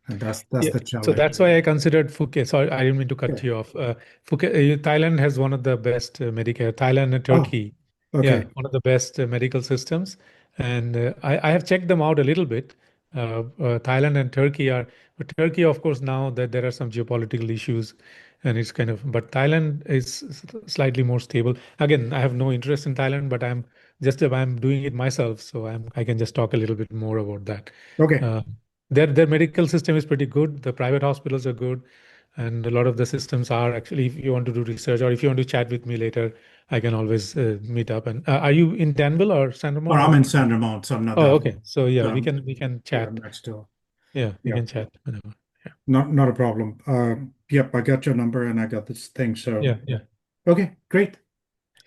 Speaker 4: and that's
Speaker 1: Yeah.
Speaker 4: the
Speaker 1: So
Speaker 4: challenge.
Speaker 1: that's why I considered Phuket. Sorry, I didn't mean to cut
Speaker 4: Okay.
Speaker 1: you off. Phuket, Thailand has one of the best Medicare. Thailand and
Speaker 4: Oh,
Speaker 1: Turkey, yeah,
Speaker 4: okay.
Speaker 1: one of the best medical systems. And I have checked them out a little bit. Thailand and Turkey are, but Turkey, of course, now that there are some geopolitical issues, and it's kind of, but Thailand is slightly more stable. Again, I have no interest in Thailand, but I'm doing it myself, so I can just talk a little bit more about that.
Speaker 4: Okay.
Speaker 1: Uh, their medical system is pretty good. The private hospitals are good, and a lot of the systems are actually. If you want to do research or if you want to chat with me later, I can always meet up. And are you in Danville or
Speaker 4: Well,
Speaker 1: Sandramont
Speaker 4: I'm
Speaker 1: or?
Speaker 4: in San Ramon, so I'm not
Speaker 1: Oh,
Speaker 4: that.
Speaker 1: okay. So yeah,
Speaker 4: So
Speaker 1: we can
Speaker 4: yeah,
Speaker 1: chat.
Speaker 4: I'm next door.
Speaker 1: Yeah, we
Speaker 4: Yeah,
Speaker 1: can chat whenever. Yeah,
Speaker 4: not a problem. Yep, I got your number and I got this thing. So
Speaker 1: yeah, yeah,
Speaker 4: okay, great.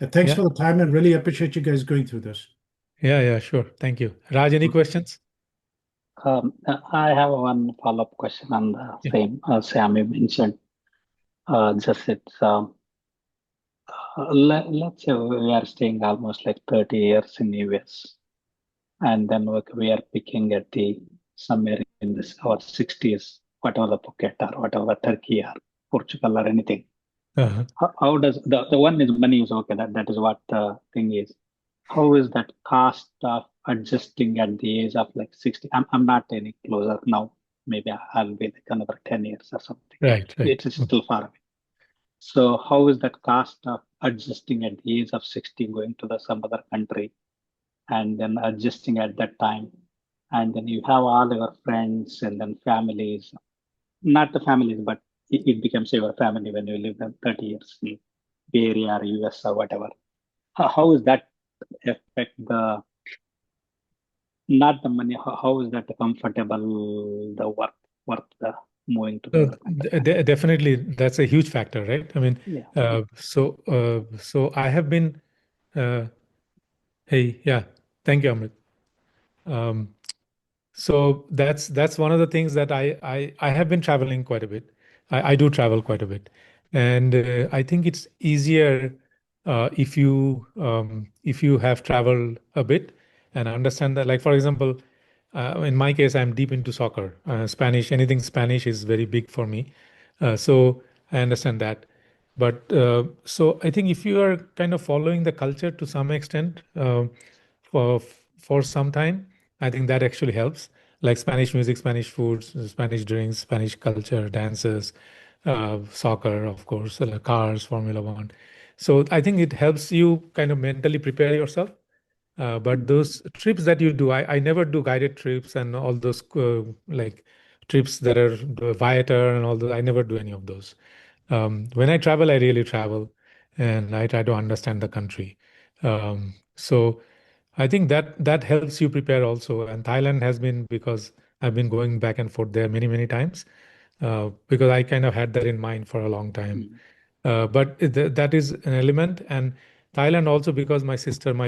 Speaker 4: Thanks
Speaker 1: yeah,
Speaker 4: for the time and really appreciate you guys going through this.
Speaker 1: yeah, yeah. Sure. Thank you, Raj. Any questions?
Speaker 5: I have one follow-up question on the
Speaker 1: Yeah.
Speaker 5: same. Sam, you mentioned just it's let's say we are staying almost like 30 years in US, and then we are picking at the somewhere in this our 60s, whatever the Phuket or whatever Turkey or Portugal or anything.
Speaker 1: Uh-huh.
Speaker 5: How does the one is money is okay, that is what the thing is. How is that cost of adjusting at the age of like 60? I'm not any closer now. Maybe I'll be like another 10 years or something.
Speaker 1: Right, right.
Speaker 5: It is still far away. So how is that cost of adjusting at the age of 60 going to some other country and then adjusting at that time? And then you have all your friends and then families, not the families, but it becomes your family when you live in 30 years in Bay Area or US or whatever. How is that affect the not the money? How is that comfortable? The worth the moving to the
Speaker 1: So
Speaker 5: other country?
Speaker 1: definitely, that's a huge factor, right? I mean,
Speaker 5: Yeah.
Speaker 1: so I have been. Uh, hey, yeah. Thank you, Amit. Um, So that's one of the things that I have been traveling quite a bit. I do travel quite a bit, and I think it's easier if you have traveled a bit and understand that. Like for example, in my case, I'm deep into soccer. Spanish, anything Spanish is very big for me. So I understand that. But so I think if you are kind of following the culture to some extent for for some time, I think that actually helps. Like Spanish music, Spanish foods, Spanish drinks, Spanish culture, dances, soccer, of course, cars, Formula One. So I think it helps you kind of mentally prepare yourself. But those trips that you do, I never do guided trips and all those like trips that are the Viator and all those. I never do any of those. When I travel, I really travel and I try to understand the country. So I think that helps you prepare also. And Thailand has been because I've been going back and forth there many, many times because I kind of had that in mind for a long time.
Speaker 5: Mm.
Speaker 1: But that is an element. And Thailand also because my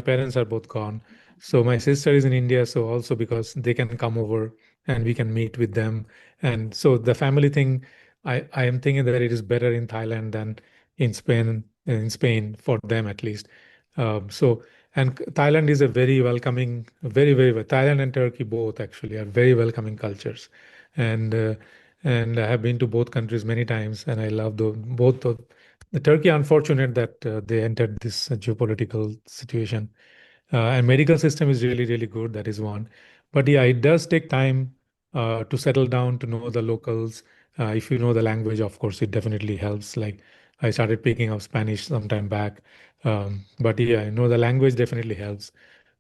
Speaker 1: parents are both gone. So my sister is in India. So also because they can come over and we can meet with them. And so the family thing, I am thinking that it is better in Thailand than in Spain for them at least. And Thailand is a very welcoming, Thailand and Turkey both actually are very welcoming cultures. And and I have been to both countries many times, and I love both of the Turkey. Unfortunate that they entered this geopolitical situation, and medical system is really really good. That is one, but yeah, it does take time to settle down to know the locals. If you know the language, of course, it definitely helps. Like I started picking up Spanish sometime back. But yeah, I know the language definitely helps.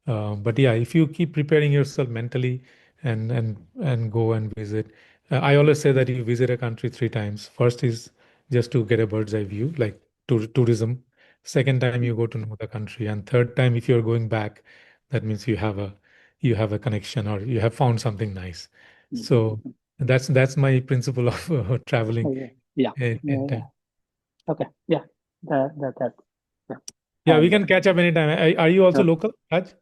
Speaker 1: But yeah, if you keep preparing yourself mentally and go and visit, I always say that you visit a country 3 times. First is just to get a bird's eye view, like tourism. Second time you go to know the country, and third time if you're going back, that means you have a connection or you have found something nice. So
Speaker 5: Mhm.
Speaker 1: that's my principle of traveling
Speaker 5: Okay. Yeah.
Speaker 1: in
Speaker 5: Yeah.
Speaker 1: time.
Speaker 5: Okay. Yeah. That. Yeah.
Speaker 1: Yeah, we
Speaker 5: And
Speaker 1: can catch up anytime. Are you also
Speaker 5: uh,
Speaker 1: local, Raj?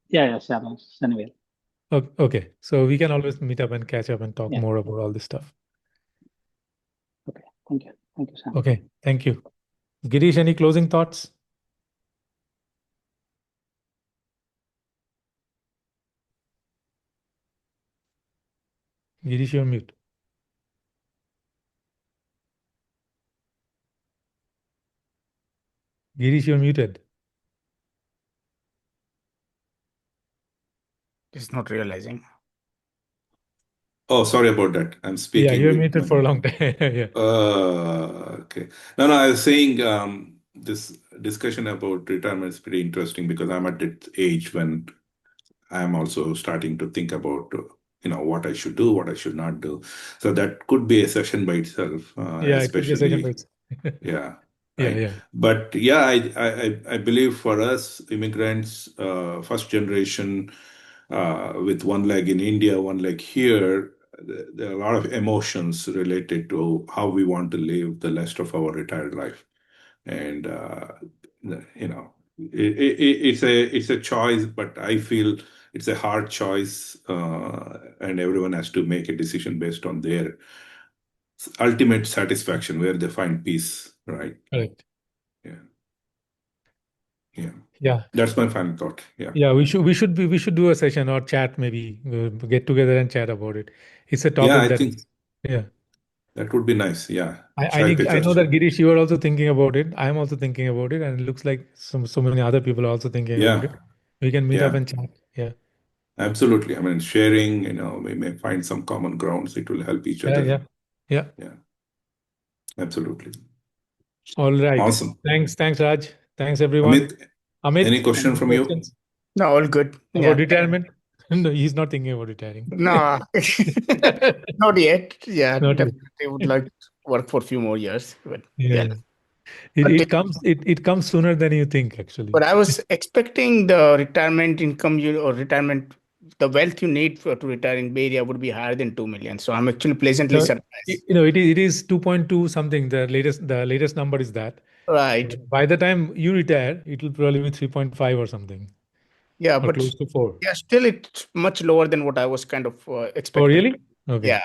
Speaker 5: yeah, yeah, Shyam, anyway.
Speaker 1: Okay, so we can always meet up and catch up and talk
Speaker 5: Yeah.
Speaker 1: more about all this stuff.
Speaker 5: Okay. Thank you. Thank you, Sam.
Speaker 1: Okay, thank you. Girish, any closing thoughts? Girish, you're mute. Girish, you're muted.
Speaker 6: It's not realizing.
Speaker 2: Oh, sorry about that. I'm
Speaker 1: Yeah,
Speaker 2: speaking
Speaker 1: you're
Speaker 2: with
Speaker 1: muted
Speaker 2: my.
Speaker 1: for a long time. Yeah.
Speaker 2: Okay. No, I was saying this discussion about retirement is pretty interesting because I'm at that age when I'm also starting to think about, what I should do, what I should not do. So that could be a session by itself,
Speaker 1: Yeah, it could be a second
Speaker 2: especially,
Speaker 1: place.
Speaker 2: yeah,
Speaker 1: Yeah,
Speaker 2: right.
Speaker 1: yeah.
Speaker 2: But yeah, I believe for us immigrants, first generation, with one leg in India, one leg here, there are a lot of emotions related to how we want to live the rest of our retired life. And it's a choice, but I feel it's a hard choice, and everyone has to make a decision based on their ultimate satisfaction, where they find peace, right?
Speaker 1: Correct.
Speaker 2: Yeah, yeah.
Speaker 1: Yeah,
Speaker 2: That's my final thought. Yeah,
Speaker 1: yeah. We should do a session or chat maybe. Get together and chat about it. It's a
Speaker 2: yeah.
Speaker 1: topic
Speaker 2: I
Speaker 1: that
Speaker 2: think
Speaker 1: is. Yeah.
Speaker 2: that would be nice. Yeah,
Speaker 1: I
Speaker 2: Shaika
Speaker 1: think I know that
Speaker 2: Church.
Speaker 1: Girish, you are also thinking about it. I am also thinking about it, and it looks like so many other people are also thinking about
Speaker 2: Yeah,
Speaker 1: it. We can meet up
Speaker 2: yeah.
Speaker 1: and chat. Yeah.
Speaker 2: Absolutely. I mean, sharing. We may find some common grounds. It will help each
Speaker 1: Yeah,
Speaker 2: other.
Speaker 1: yeah. Yeah.
Speaker 2: Yeah, absolutely.
Speaker 1: All right.
Speaker 2: Awesome.
Speaker 1: Thanks, Raj. Thanks, everyone.
Speaker 2: Amit, any
Speaker 1: Amit,
Speaker 2: question
Speaker 1: any
Speaker 2: from you?
Speaker 1: questions
Speaker 6: No, all good.
Speaker 1: about
Speaker 6: Yeah.
Speaker 1: retirement? No, he's not thinking about retiring.
Speaker 6: No, not yet. Yeah,
Speaker 1: Not yet.
Speaker 6: definitely would like to work for a few more years. But
Speaker 1: Yeah,
Speaker 6: yeah,
Speaker 1: yeah. It,
Speaker 6: until
Speaker 1: it comes it comes sooner than you think, actually.
Speaker 6: but I was expecting the retirement income you or retirement the wealth you need to retire in Bay Area would be higher than 2 million. So I'm actually pleasantly
Speaker 1: No,
Speaker 6: surprised.
Speaker 1: it is 2.2 something. The latest number is that.
Speaker 6: Right.
Speaker 1: By the time you retire, it will probably be 3.5 or something,
Speaker 6: Yeah,
Speaker 1: or
Speaker 6: but
Speaker 1: close to 4.
Speaker 6: yeah, still it's much lower than what I was kind of
Speaker 1: Oh,
Speaker 6: expecting.
Speaker 1: really? Okay.
Speaker 6: Yeah.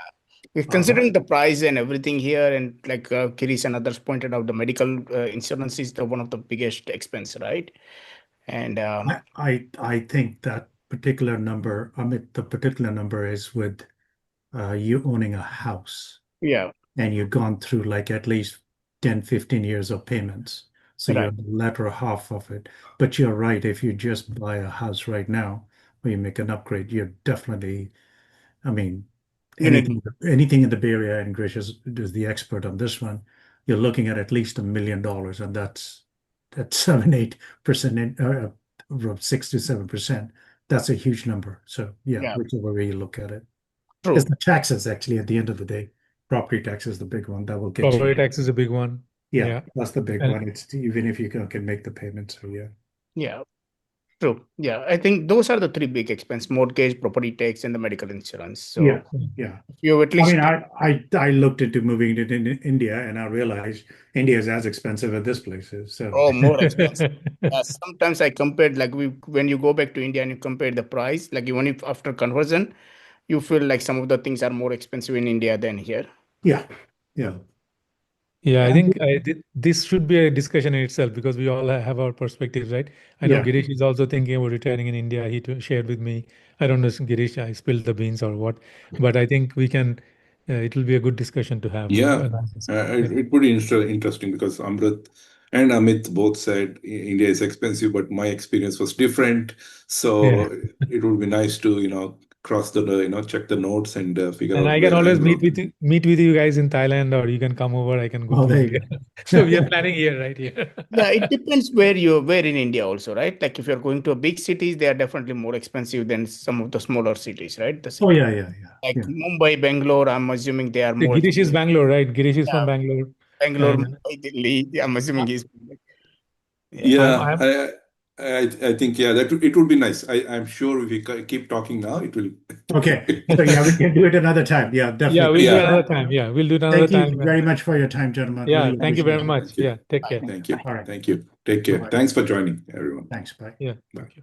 Speaker 6: If
Speaker 2: Uh-huh.
Speaker 6: considering the price and everything here, and like Kirish and others pointed out, the medical insurance is the one of the biggest expense, right? And
Speaker 4: I think that particular number, the particular number is with you owning a house
Speaker 6: yeah,
Speaker 4: and you've gone through like at least 10, 15 years of payments. So you're
Speaker 6: right.
Speaker 4: the latter half of it. But you're right, if you just buy a house right now or you make an upgrade, you're definitely, I mean,
Speaker 6: You need
Speaker 4: anything in the Bay Area, and Grish is the expert on this one, you're looking at least $1 million, and that's 7, 8% from 6 to 7%. That's a huge number. So yeah,
Speaker 6: yeah,
Speaker 4: whichever way you look at it. It's
Speaker 6: true.
Speaker 4: the taxes actually at the end of the day. Property tax is the big one that will get you.
Speaker 1: Property tax is a big one.
Speaker 4: Yeah,
Speaker 1: Yeah.
Speaker 4: that's the big
Speaker 1: And
Speaker 4: one. It's even if you can make the payment. So yeah.
Speaker 6: Yeah, true. Yeah, I think those are the three big expense: mortgage, property tax, and the medical insurance.
Speaker 4: Yeah,
Speaker 6: So
Speaker 4: yeah.
Speaker 6: if you at
Speaker 4: I mean,
Speaker 6: least
Speaker 4: I looked into moving to India, and I realized India is as expensive as this place is. So
Speaker 6: oh more expensive. Sometimes I compared like we when you go back to India and you compare the price, like even if after conversion, you feel like some of the things are more expensive in India than here.
Speaker 4: yeah, yeah,
Speaker 1: Yeah, I
Speaker 6: Yeah.
Speaker 1: think this should be a discussion in itself because we all have our perspectives, right? I know
Speaker 4: yeah,
Speaker 1: Girish is also thinking about retiring in India. He shared with me. I don't know, if Girish, I spilled the beans or what, but I think we can. It will be a good discussion to have.
Speaker 2: Yeah,
Speaker 1: Yeah,
Speaker 2: it would be interesting because Amrit and Amit both said India is expensive, but my experience was different.
Speaker 1: yeah,
Speaker 2: So it would be nice to, cross the, check the notes and figure
Speaker 1: And
Speaker 2: out
Speaker 1: I can
Speaker 2: where I'm
Speaker 1: always
Speaker 2: wrong.
Speaker 1: meet with you guys in Thailand, or you can come over. I can go
Speaker 4: Oh,
Speaker 1: to
Speaker 4: there you
Speaker 1: India.
Speaker 4: go.
Speaker 1: So we are planning here, right here.
Speaker 6: Yeah, it depends where in India also, right? Like if you're going to a big cities, they are definitely more expensive than some of the smaller cities, right?
Speaker 4: Oh, yeah.
Speaker 6: Like Mumbai, Bangalore, I'm assuming they are
Speaker 1: So
Speaker 6: more
Speaker 1: Girish is Bangalore, right? Girish is
Speaker 6: yeah,
Speaker 1: from Bangalore,
Speaker 6: Bangalore,
Speaker 1: and
Speaker 6: Mumbai, Delhi. Yeah, I'm assuming he's yeah.
Speaker 2: Yeah,
Speaker 1: I'm
Speaker 2: I think that it would be nice. I'm sure if we keep talking now, it will.
Speaker 4: Okay. So yeah, we can do it another time. Yeah,
Speaker 1: yeah,
Speaker 4: definitely.
Speaker 1: we'll do
Speaker 2: Yeah.
Speaker 1: another time. Yeah, we'll do it another
Speaker 4: Thank you
Speaker 1: time.
Speaker 4: very much for your time, gentlemen.
Speaker 1: Yeah,
Speaker 4: Really
Speaker 1: thank you
Speaker 4: appreciate
Speaker 1: very
Speaker 4: it.
Speaker 1: much.
Speaker 2: Thank you.
Speaker 1: Yeah, take care.
Speaker 2: Thank you.
Speaker 4: All right.
Speaker 2: Thank you. Take care.
Speaker 4: Bye-bye.
Speaker 2: Thanks for joining, everyone.
Speaker 4: Thanks. Bye.
Speaker 1: Yeah,
Speaker 2: Bye.
Speaker 1: thank you.